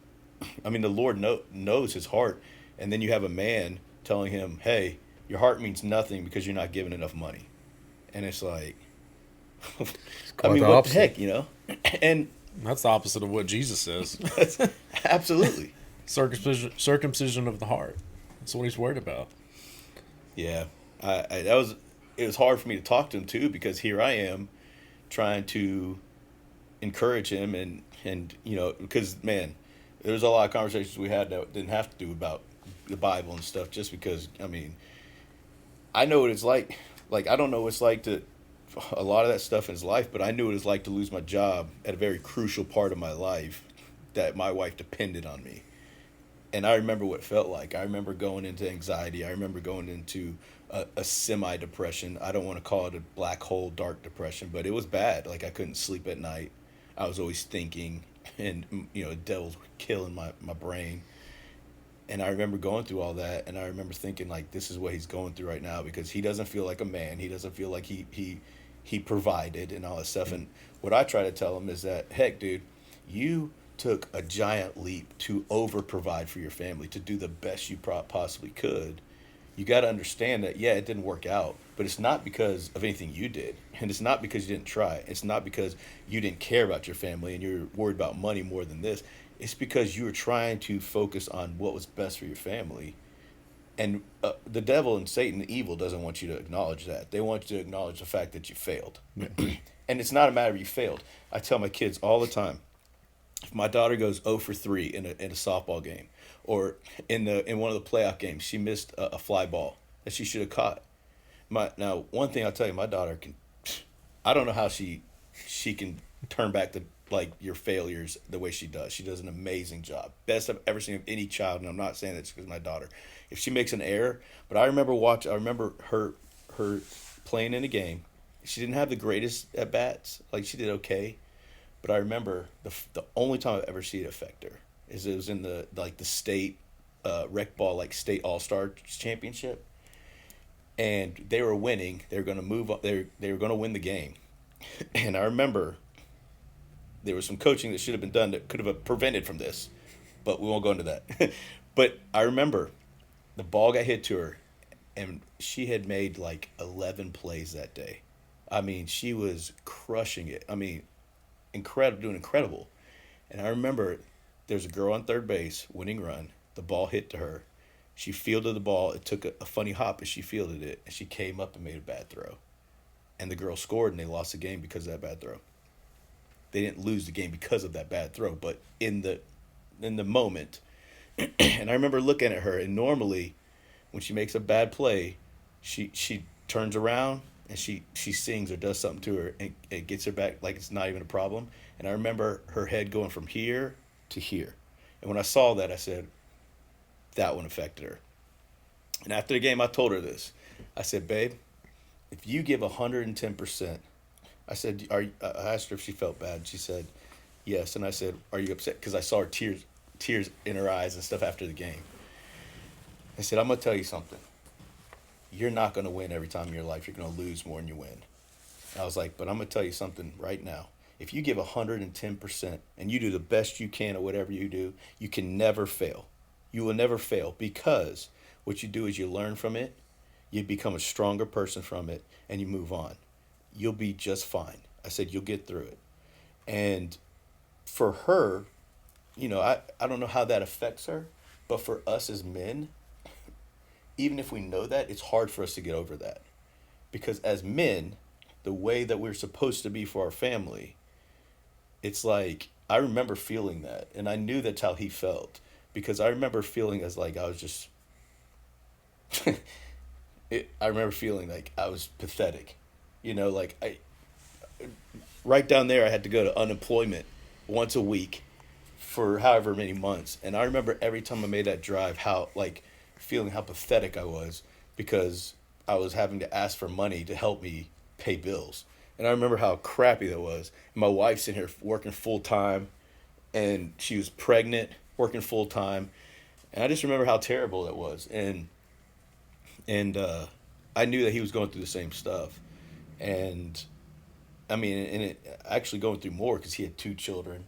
I mean, the Lord knows his heart. And then you have a man telling him, hey, your heart means nothing because you're not giving enough money. And it's like, I mean, what the heck, And that's the opposite of what Jesus says. Absolutely. Circumcision of the heart. That's what he's worried about. Yeah. It was hard for me to talk to him too, because here I am trying to encourage him and because man, there was a lot of conversations we had that didn't have to do about the Bible and stuff, just because, I mean, I know what it's like. I don't know what it's like to a lot of that stuff in his life, but I knew what it was like to lose my job at a very crucial part of my life that my wife depended on me. And I remember what it felt like. I remember going into anxiety. I remember going into a semi-depression. I don't want to call it a black hole, dark depression, but it was bad. Like, I couldn't sleep at night. I was always thinking, and, devils were killing my brain. And I remember going through all that, and I remember thinking, like, this is what he's going through right now, because he doesn't feel like a man. He doesn't feel like he provided and all that stuff. And what I try to tell him is that, heck, dude, you took a giant leap to over provide for your family, to do the best you possibly could. You got to understand that, yeah, it didn't work out, but it's not because of anything you did, and it's not because you didn't try. It's not because you didn't care about your family and you're worried about money more than this. It's because you were trying to focus on what was best for your family. And the devil and Satan, the evil, doesn't want you to acknowledge that. They want you to acknowledge the fact that you failed. And it's not a matter of you failed. I tell my kids all the time, if my daughter goes 0 for 3 in a softball game, or in one of the playoff games, she missed a fly ball that she should have caught. Now, one thing I'll tell you, my daughter can, I don't know how she can turn back like your failures the way she does. She does an amazing job. Best I've ever seen of any child, and I'm not saying it's because my daughter. If she makes an error, but I remember her playing in a game. She didn't have the greatest at bats. Like, she did okay. But I remember the only time I've ever seen it affect her is it was in the state rec ball, like state all-star championship. And they were winning. They were going to move up. They were going to win the game. And I remember there was some coaching that should have been done that could have prevented from this, but we won't go into that. But I remember the ball got hit to her, and she had made like 11 plays that day. I mean, she was crushing it. I mean, doing incredible. And I remember there's a girl on third base, winning run. The ball hit to her. She fielded the ball. It took a funny hop as she fielded it, and she came up and made a bad throw. And the girl scored, and they lost the game because of that bad throw. They didn't lose the game because of that bad throw, but in the moment, and I remember looking at her, and normally when she makes a bad play, she turns around and she sings or does something to her, and it gets her back like it's not even a problem. And I remember her head going from here to here. And when I saw that, I said, that one affected her. And after the game, I told her this. I said, babe, if you give 110%, I said, I asked her if she felt bad. She said, yes. And I said, are you upset? Because I saw her tears in her eyes and stuff after the game. I said, I'm going to tell you something. You're not going to win every time in your life. You're going to lose more than you win. I was like, but I'm going to tell you something right now. If you give 110% and you do the best you can at whatever you do, you can never fail. You will never fail, because what you do is you learn from it, you become a stronger person from it, and you move on. You'll be just fine. I said, you'll get through it. And for her, I don't know how that affects her, but for us as men, even if we know that, it's hard for us to get over that. Because as men, the way that we're supposed to be for our family, it's like, I remember feeling that, and I knew that's how he felt. Because I remember feeling as like I was just, I remember feeling like I was pathetic. Like right down there, I had to go to unemployment once a week for however many months. And I remember every time I made that drive, feeling how pathetic I was, because I was having to ask for money to help me pay bills. And I remember how crappy that was. And my wife's in here working full time, and she was pregnant, working full time. And I just remember how terrible that was. And I knew that he was going through the same stuff. And I mean, and it actually going through more, because he had 2 children.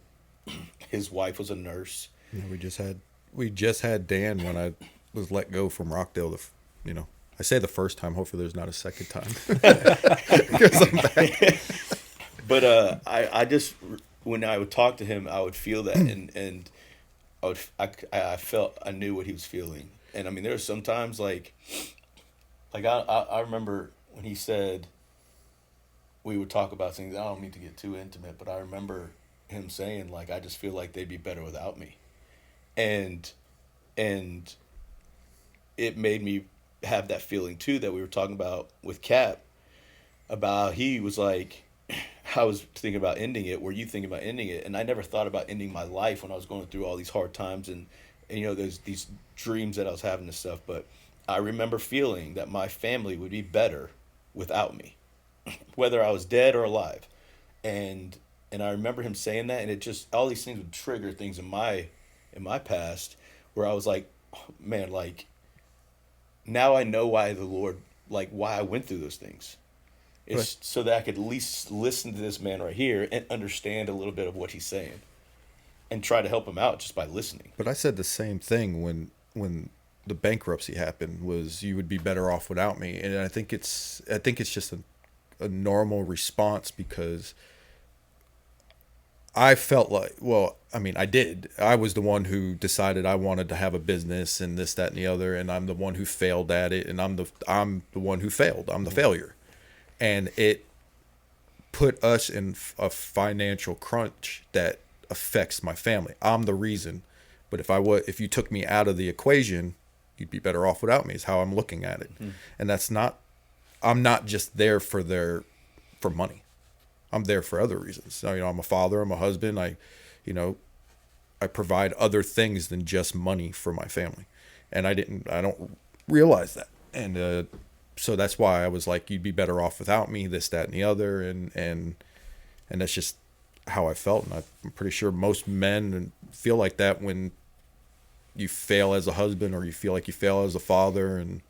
His wife was a nurse. Yeah, we just had Dan when I was let go from Rockdale. I say the first time. Hopefully, there's not a second time. Because I'm back. But I just, when I would talk to him, I would feel that, and I felt, I knew what he was feeling. And I mean, there were some times like I remember when he said, we would talk about things. I don't need to get too intimate, but I remember him saying, like, I just feel like they'd be better without me. And it made me have that feeling too, that we were talking about with Cap, about he was like, I was thinking about ending it. Were you thinking about ending it? And I never thought about ending my life when I was going through all these hard times and there's these dreams that I was having and stuff. But I remember feeling that my family would be better without me, whether I was dead or alive. And I remember him saying that, and it just, all these things would trigger things in my past where I was like, oh, man, like now I know why the Lord, like why I went through those things. It's Right. so that I could at least listen to this man right here and understand a little bit of what he's saying and try to help him out just by listening. But I said the same thing when the bankruptcy happened, was you would be better off without me. And I think it's just a normal response, because I felt like, well, I mean, I did. I was the one who decided I wanted to have a business and this, that, and the other, and I'm the one who failed at it, and I'm the one who failed. I'm the failure. And it put us in a financial crunch that affects my family. I'm the reason. But if you took me out of the equation, you'd be better off without me, is how I'm looking at it. And I'm not just there for money. I'm there for other reasons. So, I'm a father, I'm a husband. I provide other things than just money for my family. And I don't realize that. And so that's why I was like, you'd be better off without me, this, that, and the other. And that's just how I felt. And I'm pretty sure most men feel like that when you fail as a husband, or you feel like you fail as a father, and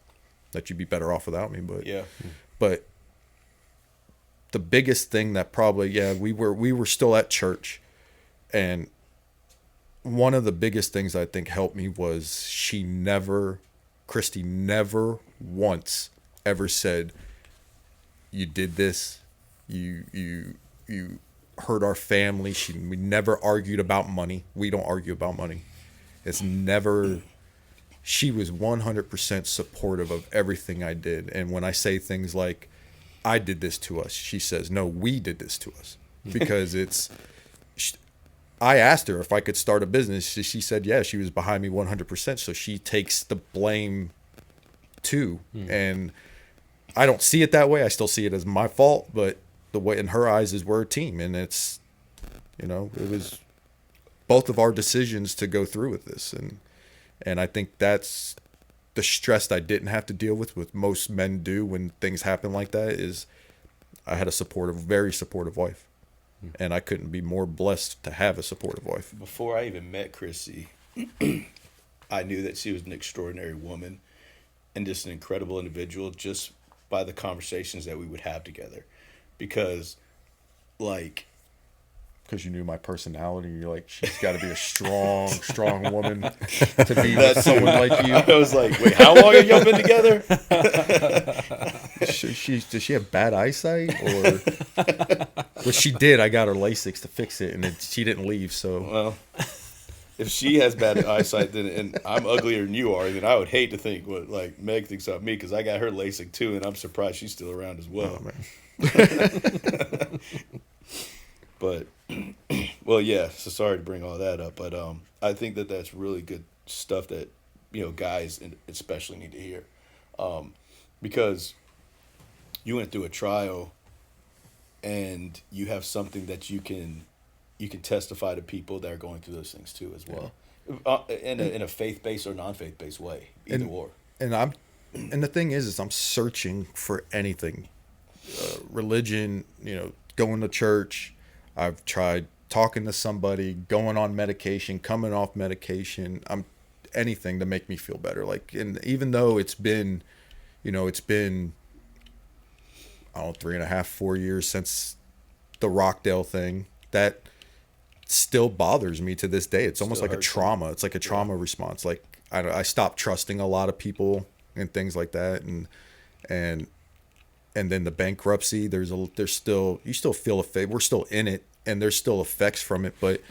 that you'd be better off without me. But Yeah. But the biggest thing that probably, we were still at church, and one of the biggest things I think helped me was Christy never once ever said, you did this, you hurt our family. We never argued about money. We don't argue about money. She was 100% supportive of everything I did. And when I say things like, I did this to us, she says, no, we did this to us. Because I asked her if I could start a business. She said, yeah, she was behind me 100%. So she takes the blame too. And I don't see it that way. I still see it as my fault, but the way in her eyes is we're a team. And it's, it was both of our decisions to go through with this. And I think that's the stress I didn't have to deal with most men do when things happen like that, is I had a very supportive wife. And I couldn't be more blessed to have a supportive wife. Before I even met Chrissy, I knew that she was an extraordinary woman and just an incredible individual just by the conversations that we would have together. Because you knew my personality. You're like, she's got to be a strong woman to be with someone like you. I was like, wait, how long have y'all been together? Does she have bad eyesight? Or what she did, I got her LASIK to fix it, and she didn't leave. So, well, if she has bad eyesight, and I'm uglier than you are, then I would hate to think what Meg thinks of me, because I got her LASIK too, and I'm surprised she's still around as well. oh, man. But well, yeah. So sorry to bring all that up, but I think that that's really good stuff that guys especially need to hear, because you went through a trial, and you have something that you can testify to people that are going through those things too as well, in a faith-based or non-faith-based way, either or. And the thing is I'm searching for anything, religion, going to church. I've tried talking to somebody, going on medication, coming off medication. Anything to make me feel better. And even though it's been, I don't know, 3.5, 4 years since the Rockdale thing, that still bothers me to this day. It's almost like a trauma. It's like a trauma response. I stopped trusting a lot of people and things like that. And then the bankruptcy, you still feel we're still in it, and there's still effects from it, but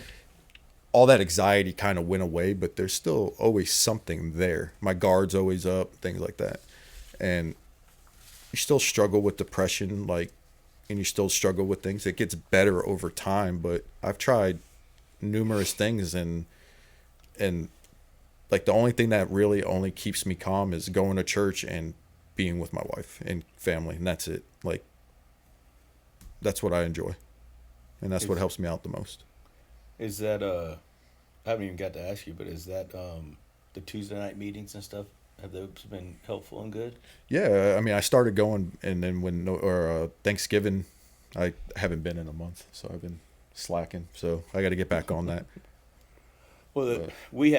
all that anxiety kind of went away, but there's still always something there. My guard's always up, things like that. And you still struggle with depression, and you still struggle with things. It gets better over time, but I've tried numerous things, and the only thing that really only keeps me calm is going to church and being with my wife and family, and that's it. That's what I enjoy, and that's what helps me out the most. Is that I haven't even got to ask you, but is that the Tuesday night meetings and stuff? Have those been helpful and good? Yeah, I mean, I started going, and then Thanksgiving, I haven't been in a month, so I've been slacking. So I got to get back on that. Well, we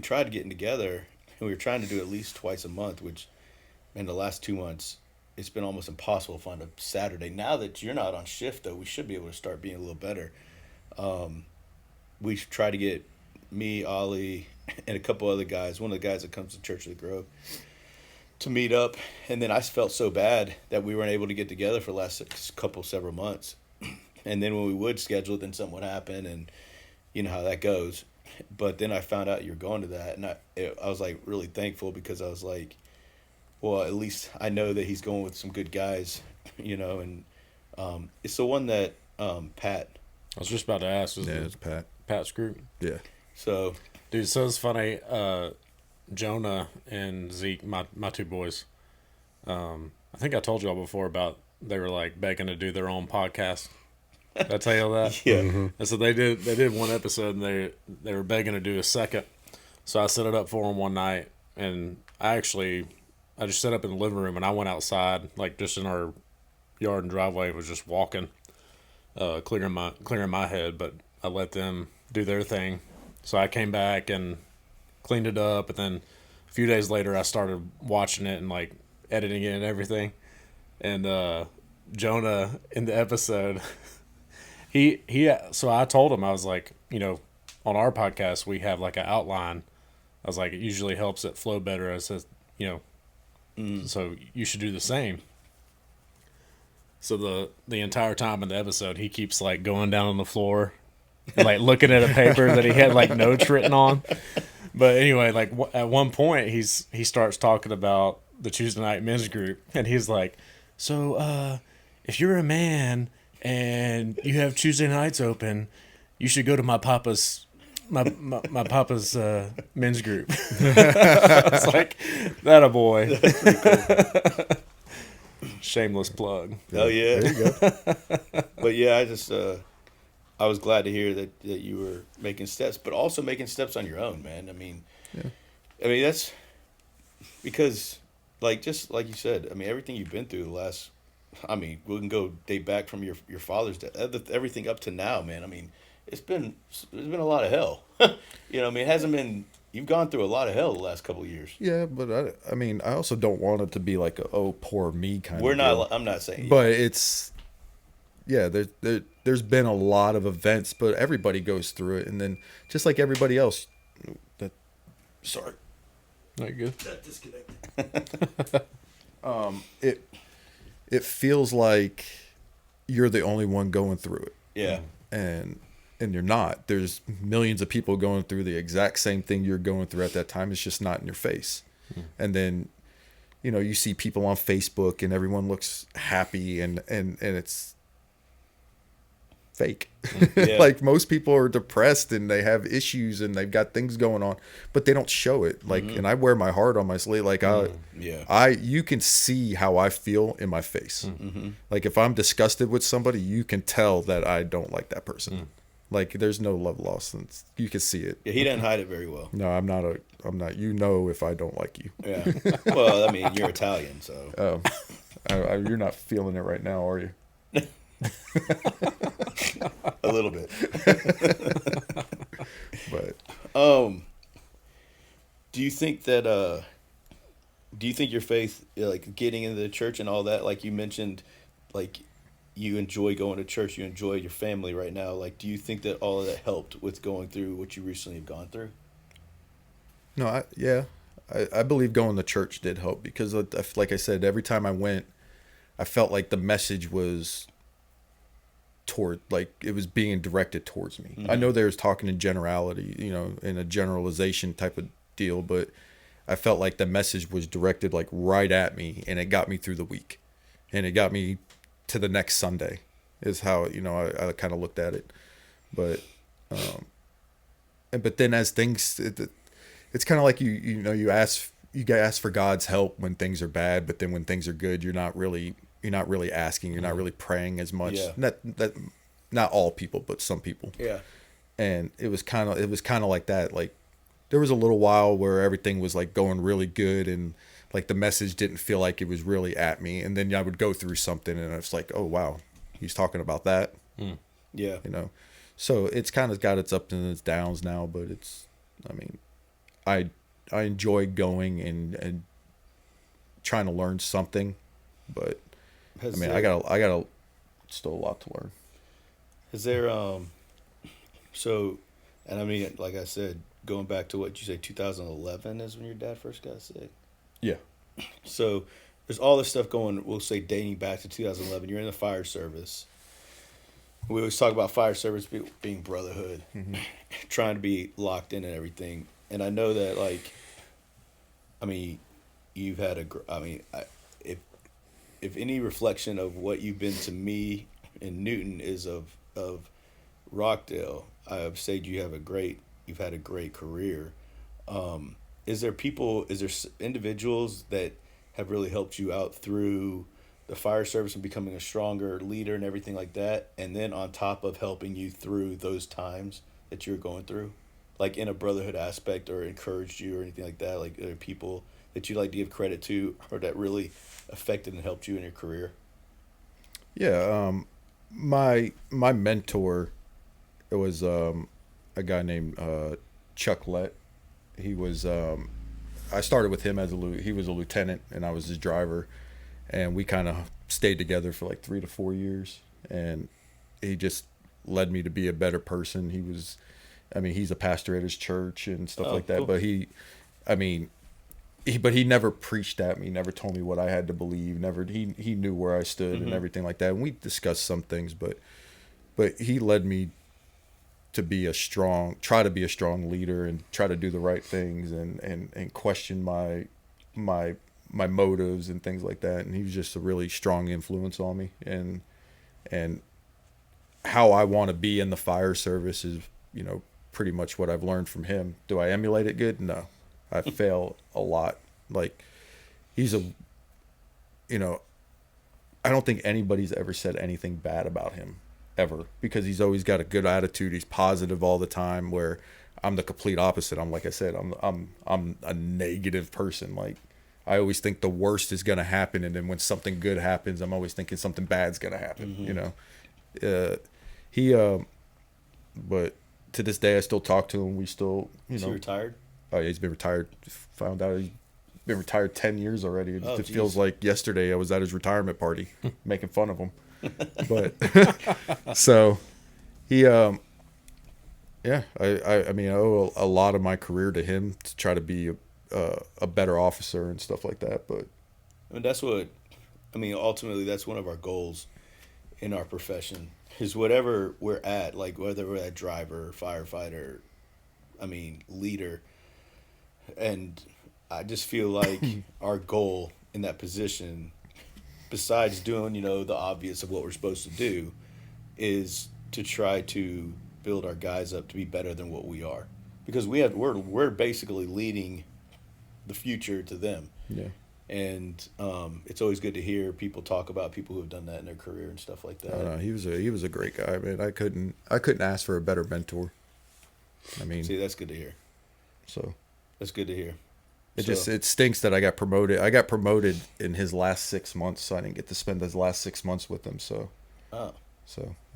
tried getting together, and we were trying to do at least twice a month, which in the last 2 months, it's been almost impossible to find a Saturday. Now that you're not on shift, though, we should be able to start being a little better. We tried to get me, Oli, and a couple other guys, one of the guys that comes to Church of the Grove, to meet up. And then I felt so bad that we weren't able to get together for the last several months. And then when we would schedule it, then something would happen, and you know how that goes. But then I found out you're going to that, and I was like really thankful, because I was like, well, at least I know that he's going with some good guys, you know. And it's the one that Pat. I was just about to ask. It's Pat. Pat's group. Yeah. So, Dude, so it's funny. Jonah and Zeke, my two boys. I think I told y'all before about they were like begging to do their own podcast. Did I tell you that? yeah. Mm-hmm. And so they did one episode, and they were begging to do a second. So I set it up for them one night, and I just set up in the living room, and I went outside, like just in our yard and driveway, was just walking, clearing my head, but I let them do their thing. So I came back and cleaned it up, and then a few days later I started watching it and like editing it and everything. And Jonah in the episode, so I told him, I was like, you know, on our podcast we have like an outline. I was like, it usually helps it flow better. I said, you know, so you should do the same. So the entire time in the episode, he keeps like going down on the floor and like looking at a paper that he had like notes written on. But anyway, like at one point he starts talking about the Tuesday night men's group, and he's like, so if you're a man and you have Tuesday nights open, you should go to my papa's men's group. It's like, that a boy. Shameless plug. Oh yeah. There you go. But yeah, I was glad to hear that you were making steps, but also making steps on your own, man. I mean, that's because, like, just like you said, I mean, everything you've been through we can go date back from your father's death, everything up to now, man. I mean, there's been a lot of hell. You know, I mean, it hasn't been. You've gone through a lot of hell the last couple of years. Yeah, but I mean, I also don't want it to be like oh, poor me kind of deal. I'm not saying. But it's, yeah, there's been a lot of events, but everybody goes through it, and then just like everybody else, sorry, Not good. That disconnected. it feels like you're the only one going through it. Yeah. And you're not. There's millions of people going through the exact same thing you're going through at that time. It's just not in your face. And then, you know, you see people on Facebook and everyone looks happy and it's fake. Yeah. Like most people are depressed and they have issues and they've got things going on, but they don't show it. Like, and I wear my heart on my sleeve. Like you can see how I feel in my face. Like if I'm disgusted with somebody, you can tell that I don't like that person. Like there's no love lost, and you can see it. Yeah, he doesn't hide it very well. No, I'm not. You know, if I don't like you. Yeah. Well, I mean, you're Italian, so. You're not feeling it right now, are you? A little bit. But do you think your faith, like getting into the church and all that, like you mentioned, like you enjoy going to church, you enjoy your family right now, like do you think that all of that helped with going through what you recently have gone through? No, I believe going to church did help because, like I said, every time I went, I felt like the message was it was being directed towards me. I know they was talking in generality, you know, in a generalization type of deal, but I felt like the message was directed like right at me, and it got me through the week, and it got me to the next Sunday is how, you know, I kind of looked at it. But but then as things, it's kind of like you ask for God's help when things are bad, but then when things are good, you're not really asking, you're not really praying as much. Yeah. Not all people, but some people. Yeah. and it was kind of like that. Like there was a little while where everything was like going really good, and like the message didn't feel like it was really at me. And then I would go through something, and it's like, oh wow, he's talking about that. Yeah. You know, so it's kind of got its ups and its downs now, but it's, I mean, I enjoy going and trying to learn something, but Has I mean, there- I got still a lot to learn. Is there so, and I mean, like I said, going back to what you say, 2011 is when your dad first got sick. Yeah. So there's all this stuff going. We'll say dating back to 2011. You're in the fire service. We always talk about fire service being brotherhood, trying to be locked in and everything. And I know that, like, I mean, you've had a. I mean, if any reflection of what you've been to me in Newton is of Rockdale, I would say you've had a great career. Is there individuals that have really helped you out through the fire service and becoming a stronger leader and everything like that? And then on top of helping you through those times that you're going through, like in a brotherhood aspect, or encouraged you or anything like that, like are there people that you like to give credit to or that really affected and helped you in your career? Yeah. My mentor, it was a guy named Chuck Lett. He was I started with him as he was a lieutenant and I was his driver, and we kind of stayed together for like 3 to 4 years, and he just led me to be a better person. He's a pastor at his church and stuff like that, cool. but he never preached at me, never told me what I had to believe, he knew where I stood and everything like that. And we discussed some things, but he led me to try to be a strong leader and try to do the right things and question my motives and things like that. And he was just a really strong influence on me, and how I want to be in the fire service is, pretty much what I've learned from him. Do I emulate it good? No, I fail a lot. Like he's I don't think anybody's ever said anything bad about him ever, because he's always got a good attitude. He's positive all the time, where I'm the complete opposite. Like I said, I'm a negative person. Like I always think the worst is going to happen, and then when something good happens, I'm always thinking something bad's going to happen. But to this day I still talk to him. We still, Is he retired? Oh yeah, he's been retired. Found out he's been retired 10 years already. It geez. feels like yesterday I was at his retirement party making fun of him. But so he I mean, I owe a lot of my career to him to try to be a better officer and stuff like that. But I mean, ultimately that's one of our goals in our profession, is whatever we're at, like whether we're a driver, firefighter, leader. And I just feel like our goal in that position, besides doing, the obvious of what we're supposed to do, is to try to build our guys up to be better than what we are. Because we're basically leading the future to them. yeah. And it's always good to hear people talk about people who have done that in their career and stuff like that. No, he was a great guy, man. I couldn't ask for a better mentor. I mean, See, that's good to hear. so That's good to hear. it stinks that I got promoted. I got promoted in his last 6 months, so I didn't get to spend his last 6 months with him. So I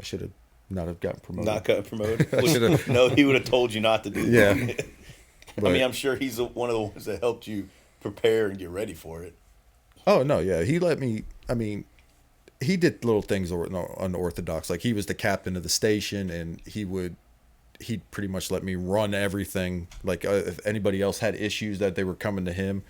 should have not have gotten promoted. Not got promoted. No, he would have told you not to do Yeah. that. But- I'm sure he's one of the ones that helped you prepare and get ready for it. Oh no, yeah, he let me. I mean, he did little things unorthodox. Like he was the captain of the station, and he'd pretty much let me run everything. Like if anybody else had issues that they were coming to him,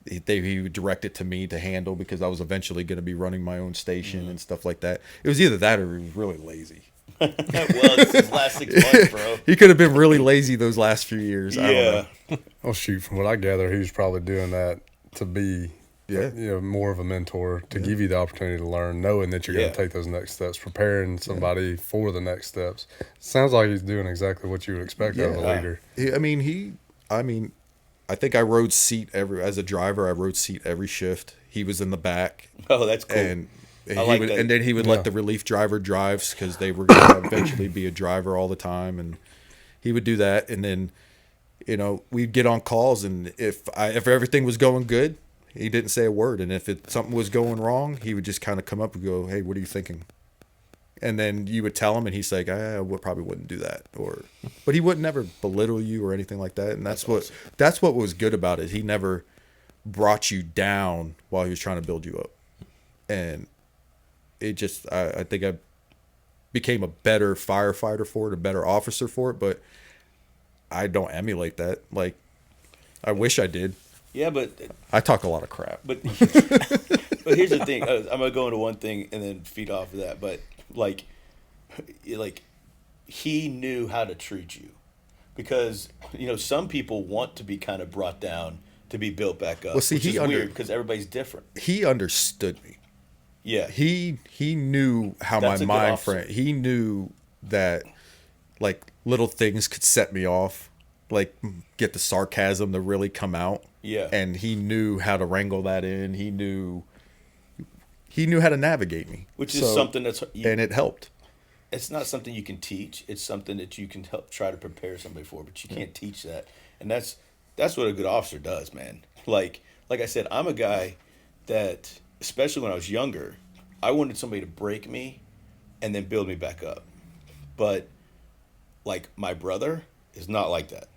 he would direct it to me to handle, because I was eventually going to be running my own station and stuff like that. It was either that or he was really lazy. Well, it's his last 6 months, bro. He could have been really lazy those last few years. I don't know. Oh shoot! From what I gather, he was probably doing that to be, more of a mentor, to give you the opportunity to learn, knowing that you're going to take those next steps, preparing somebody for the next steps. Sounds like he's doing exactly what you would expect out of a leader. I think I rode seat as a driver. I rode seat every shift. He was in the back. Oh, that's cool. And And I he like would, that. and then he would Yeah. let the relief driver drives because they were going to eventually be a driver all the time, and he would do that. And then, we'd get on calls, and if everything was going good, he didn't say a word, and if something was going wrong, he would just kind of come up and go, "Hey, what are you thinking?" And then you would tell him, and he's like, "I probably wouldn't do that," but he would never belittle you or anything like that. And that's what was good about it. He never brought you down while he was trying to build you up, and it just I think I became a better firefighter for it, a better officer for it, but I don't emulate that. Like, I wish I did. Yeah, but I talk a lot of crap. but here's the thing. I'm gonna go into one thing and then feed off of that. But like he knew how to treat you, because some people want to be kind of brought down to be built back up. Well, see, which is weird because everybody's different. He understood me. Yeah, He knew how That's a my good mind officer. frame. He knew that like little things could set me off, like get the sarcasm to really come out. Yeah. And he knew how to wrangle that in. He knew how to navigate me. which is something that's and it helped. it's not something you can teach. It's something that you can help try to prepare somebody for, but you can't teach that. And that's what a good officer does, man. Like I said, I'm a guy that, especially when I was younger, I wanted somebody to break me and then build me back up. But like my brother is not like that.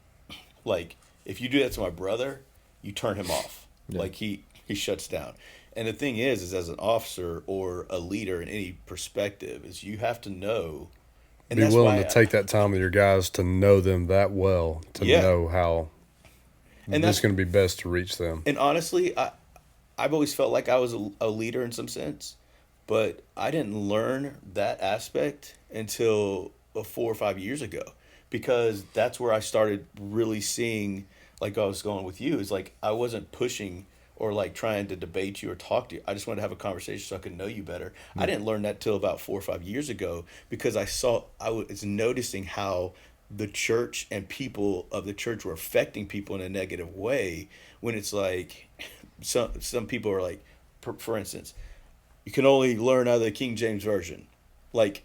Like if you do that to my brother, you turn him off. Yeah. Like he shuts down. And the thing is as an officer or a leader in any perspective, is you have to know. And Be that's willing why to take that time with your guys to know them that well, to Yeah. know how and it's that's going to be best to reach them. And honestly, I've always felt like I was a leader in some sense, but I didn't learn that aspect until 4 or 5 years ago, because that's where I started really seeing, like I was going with you, is like I wasn't pushing or like trying to debate you or talk to you. I just wanted to have a conversation so I could know you better. I didn't learn that till about 4 or 5 years ago, because I was noticing how the church and people of the church were affecting people in a negative way, when it's like some people are like, for instance, you can only learn out of the King James Version. Like,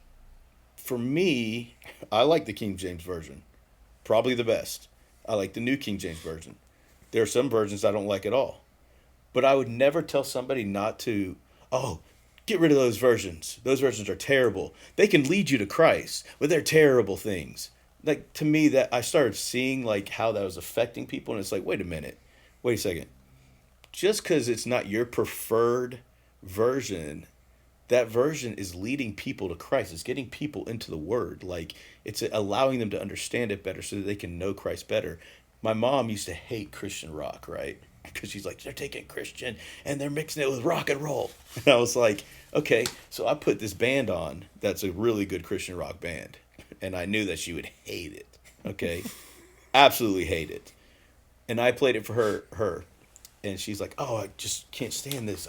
for me, I like the King James Version. Probably the best. I like the New King James Version. There are some versions I don't like at all. But I would never tell somebody not to, get rid of those versions. Those versions are terrible. They can lead you to Christ, but they're terrible things. Like, to me, that I started seeing like how that was affecting people, and it's like, wait a second. Just because it's not your preferred version, that version is leading people to Christ. It's getting people into the Word. Like, it's allowing them to understand it better so that they can know Christ better. My mom used to hate Christian rock, right? Because she's like, they're taking Christian and they're mixing it with rock and roll. And I was like, okay. So I put this band on that's a really good Christian rock band, and I knew that she would hate it. Okay, absolutely hate it. And I played it for her, and she's like, "Oh, I just can't stand this.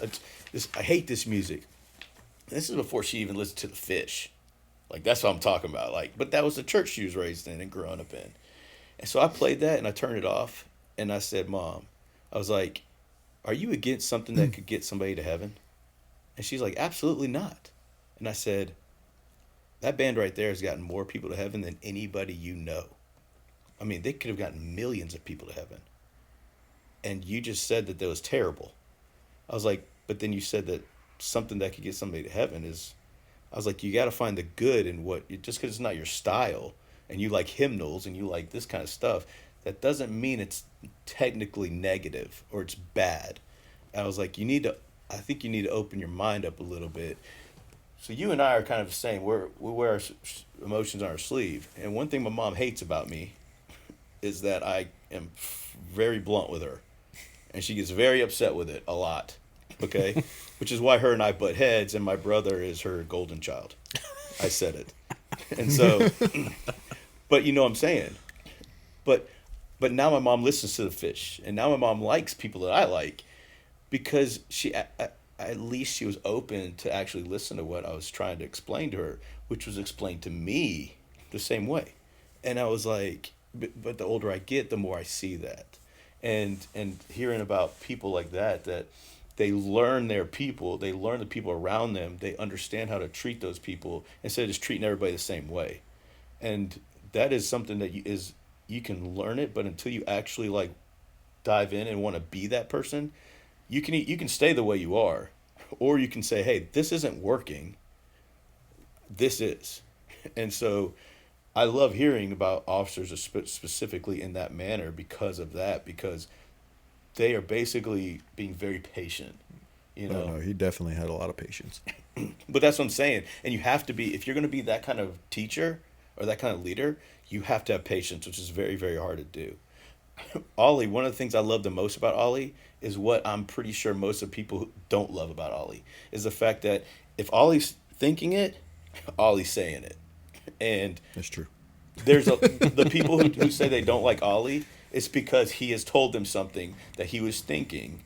I hate this music." This is before she even listened to the Fish. Like, that's what I'm talking about. Like, but that was the church she was raised in and growing up in. And so I played that and I turned it off, and I said, "Mom," I was like, "Are you against something that could get somebody to heaven?" And she's like, "Absolutely not." And I said, "That band right there has gotten more people to heaven than anybody you know. I mean, they could have gotten millions of people to heaven. And you just said that was terrible." I was like, "But then you said that something that could get somebody to heaven is," I was like, "you got to find the good in what, just because it's not your style and you like hymnals and you like this kind of stuff, that doesn't mean it's technically negative or it's bad." And I was like, I think you need to open your mind up a little bit. So you and I are kind of the same. We wear our emotions on our sleeve. And one thing my mom hates about me is that I am very blunt with her. And she gets very upset with it a lot. Okay? Which is why her and I butt heads, and my brother is her golden child. I said it. And so, but you know what I'm saying. But now my mom listens to the Fish. And now my mom likes people that I like, because she, at least she was open to actually listen to what I was trying to explain to her, which was explained to me the same way. And I was like, but the older I get, the more I see that. And hearing about people like that they learn their people, they learn the people around them, they understand how to treat those people instead of just treating everybody the same way. And that is something that you can learn it, but until you actually like dive in and want to be that person, you can stay the way you are, or you can say, hey, this isn't working, this is. And so I love hearing about officers specifically in that manner because of that, because they are basically being very patient, you know. No, he definitely had a lot of patience. But that's what I'm saying. And you have to be, if you're going to be that kind of teacher or that kind of leader, you have to have patience, which is very, very hard to do. Ollie, one of the things I love the most about Ollie is what I'm pretty sure most of people don't love about Ollie, is the fact that if Ollie's thinking it, Ollie's saying it. And That's true. there's the people who say they don't like Ollie, it's because he has told them something that he was thinking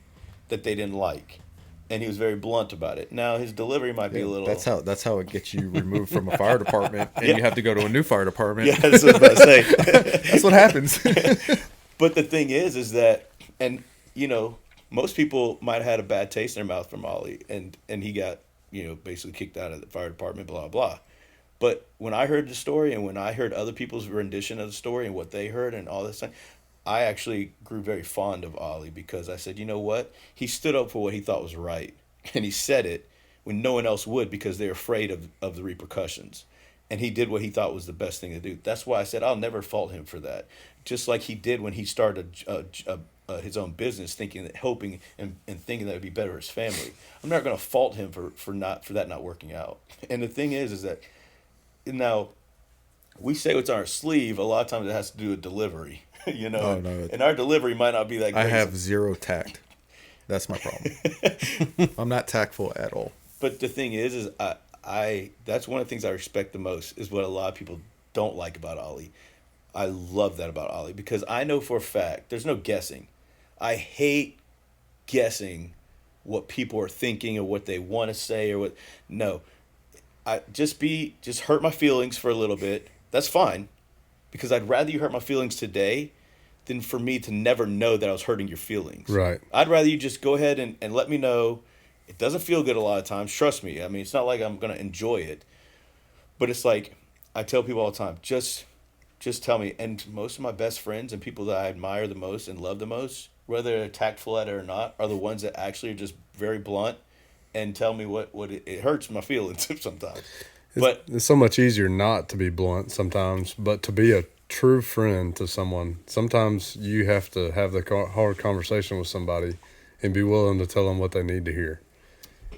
that they didn't like, and he was very blunt about it. Now his delivery might be a little. That's how it gets you removed from a fire department, and Yeah. you have to go to a new fire department. Yeah, that's what I was about to say. That's what happens. But the thing is that, and you know, most people might have had a bad taste in their mouth from Ollie, and he got, you know, basically kicked out of the fire department, blah blah. But when I heard the story, and when I heard other people's rendition of the story and what they heard and all this thing, I actually grew very fond of Ollie, because I said, you know what? He stood up for what he thought was right. And he said it when no one else would, because they're afraid of the repercussions. And he did what he thought was the best thing to do. That's why I said I'll never fault him for that. Just like he did when he started his own business, hoping and thinking that it would be better for his family. I'm not going to fault him for that not working out. And the thing is that now we say what's on our sleeve. A lot of times it has to do with delivery. You know, Oh, no. And our delivery might not be that great. I have zero tact. That's my problem. I'm not tactful at all. But the thing is I that's one of the things I respect the most, is what a lot of people don't like about Ollie. I love that about Ollie, because I know for a fact there's no guessing. I hate guessing what people are thinking or what they want to say or what. No, I just hurt my feelings for a little bit. That's fine, because I'd rather you hurt my feelings today than for me to never know that I was hurting your feelings. Right. I'd rather you just go ahead and let me know. It doesn't feel good a lot of times. Trust me. I mean, it's not like I'm going to enjoy it. But it's like, I tell people all the time, just tell me. And most of my best friends and people that I admire the most and love the most, whether they're tactful at it or not, are the ones that actually are just very blunt and tell me what it hurts my feelings sometimes. But It's so much easier not to be blunt sometimes, but to be a true friend to someone, sometimes you have to have the hard conversation with somebody and be willing to tell them what they need to hear.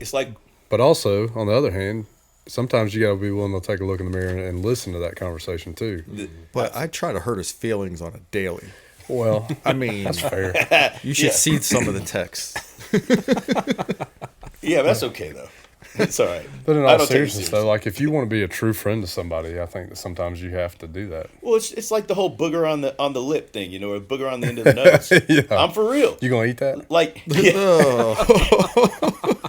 it's like, But also, on the other hand, sometimes you got to be willing to take a look in the mirror and listen to that conversation too. But I try to hurt his feelings on a daily. Well, I mean, that's fair. you should see some of the texts. yeah, that's okay though. It's all right. But in I all don't take it seriousness, serious. though, like if you want to be a true friend to somebody, I think that sometimes you have to do that. Well, it's like the whole booger on the lip thing, you know, or booger on the end of the nose. Yeah. I'm for real. You gonna eat that? Like, yeah,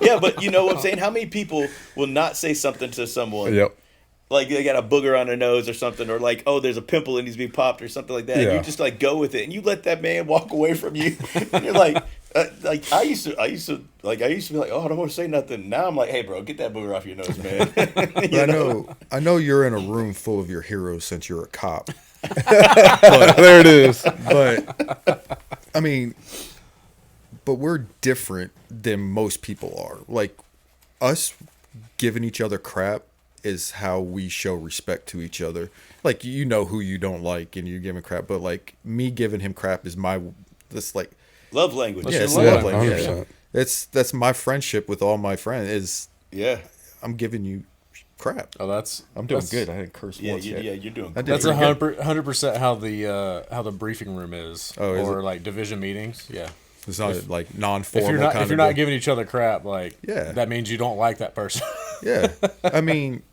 yeah, but you know what I'm saying? How many people will not say something to someone? Yep. Like they got a booger on their nose or something, or like, oh, there's a pimple and needs to be popped or something like that. And Yeah. you just like go with it, and you let that man walk away from you. And you're like I used to be like, oh, I don't want to say nothing. Now I'm like, hey, bro, get that booger off your nose, man. I know you're in a room full of your heroes since you're a cop. There it is. But I mean, but we're different than most people are. Like us giving each other crap is how we show respect to each other. Like, you know who you don't like and you give him crap, but like me giving him crap is this like Love language. yeah, it's your love love language. 100%. That's my friendship with all my friends is Yeah. I'm giving you crap. Oh, that's I'm doing that's- good. I didn't curse Yeah, once yet. you're doing I great. did That's pretty good. 100% how the briefing room is, Oh, is or it? like division meetings. Yeah. It's not like If non-formal you're not kind if you're of not deal. giving each other crap, like Yeah. that means you don't like that person. Yeah. I mean,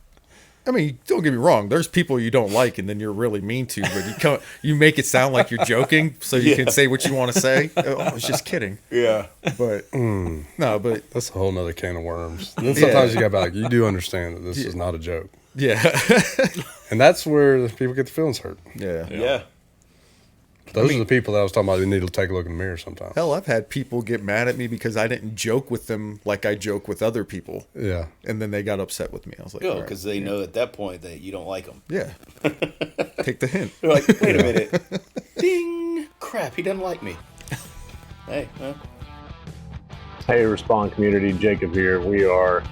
don't get me wrong. There's people you don't like, and then you're really mean to, but you make it sound like you're joking, so you can say what you want to say. Oh, I was just kidding. Yeah. But no, but That's a whole nother can of worms. Then sometimes you got to be like, you do understand that this is not a joke. yeah, And that's where people get the feelings hurt. yeah. Yeah. Those are the people that I was talking about who need to take a look in the mirror sometimes. Hell, I've had people get mad at me because I didn't joke with them like I joke with other people. Yeah. And then they got upset with me. I was like, Go, all right, because they know at that point that you don't like them. yeah. Take the hint. They're like, wait a minute. Ding! Crap, he doesn't like me. Hey, well. Hey, Respond community, Jacob here. We are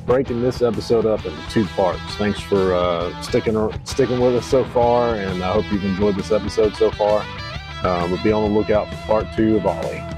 breaking this episode up into 2 parts. Thanks for sticking with us so far, and I hope you've enjoyed this episode so far. We'll be on the lookout for part 2 of Oli.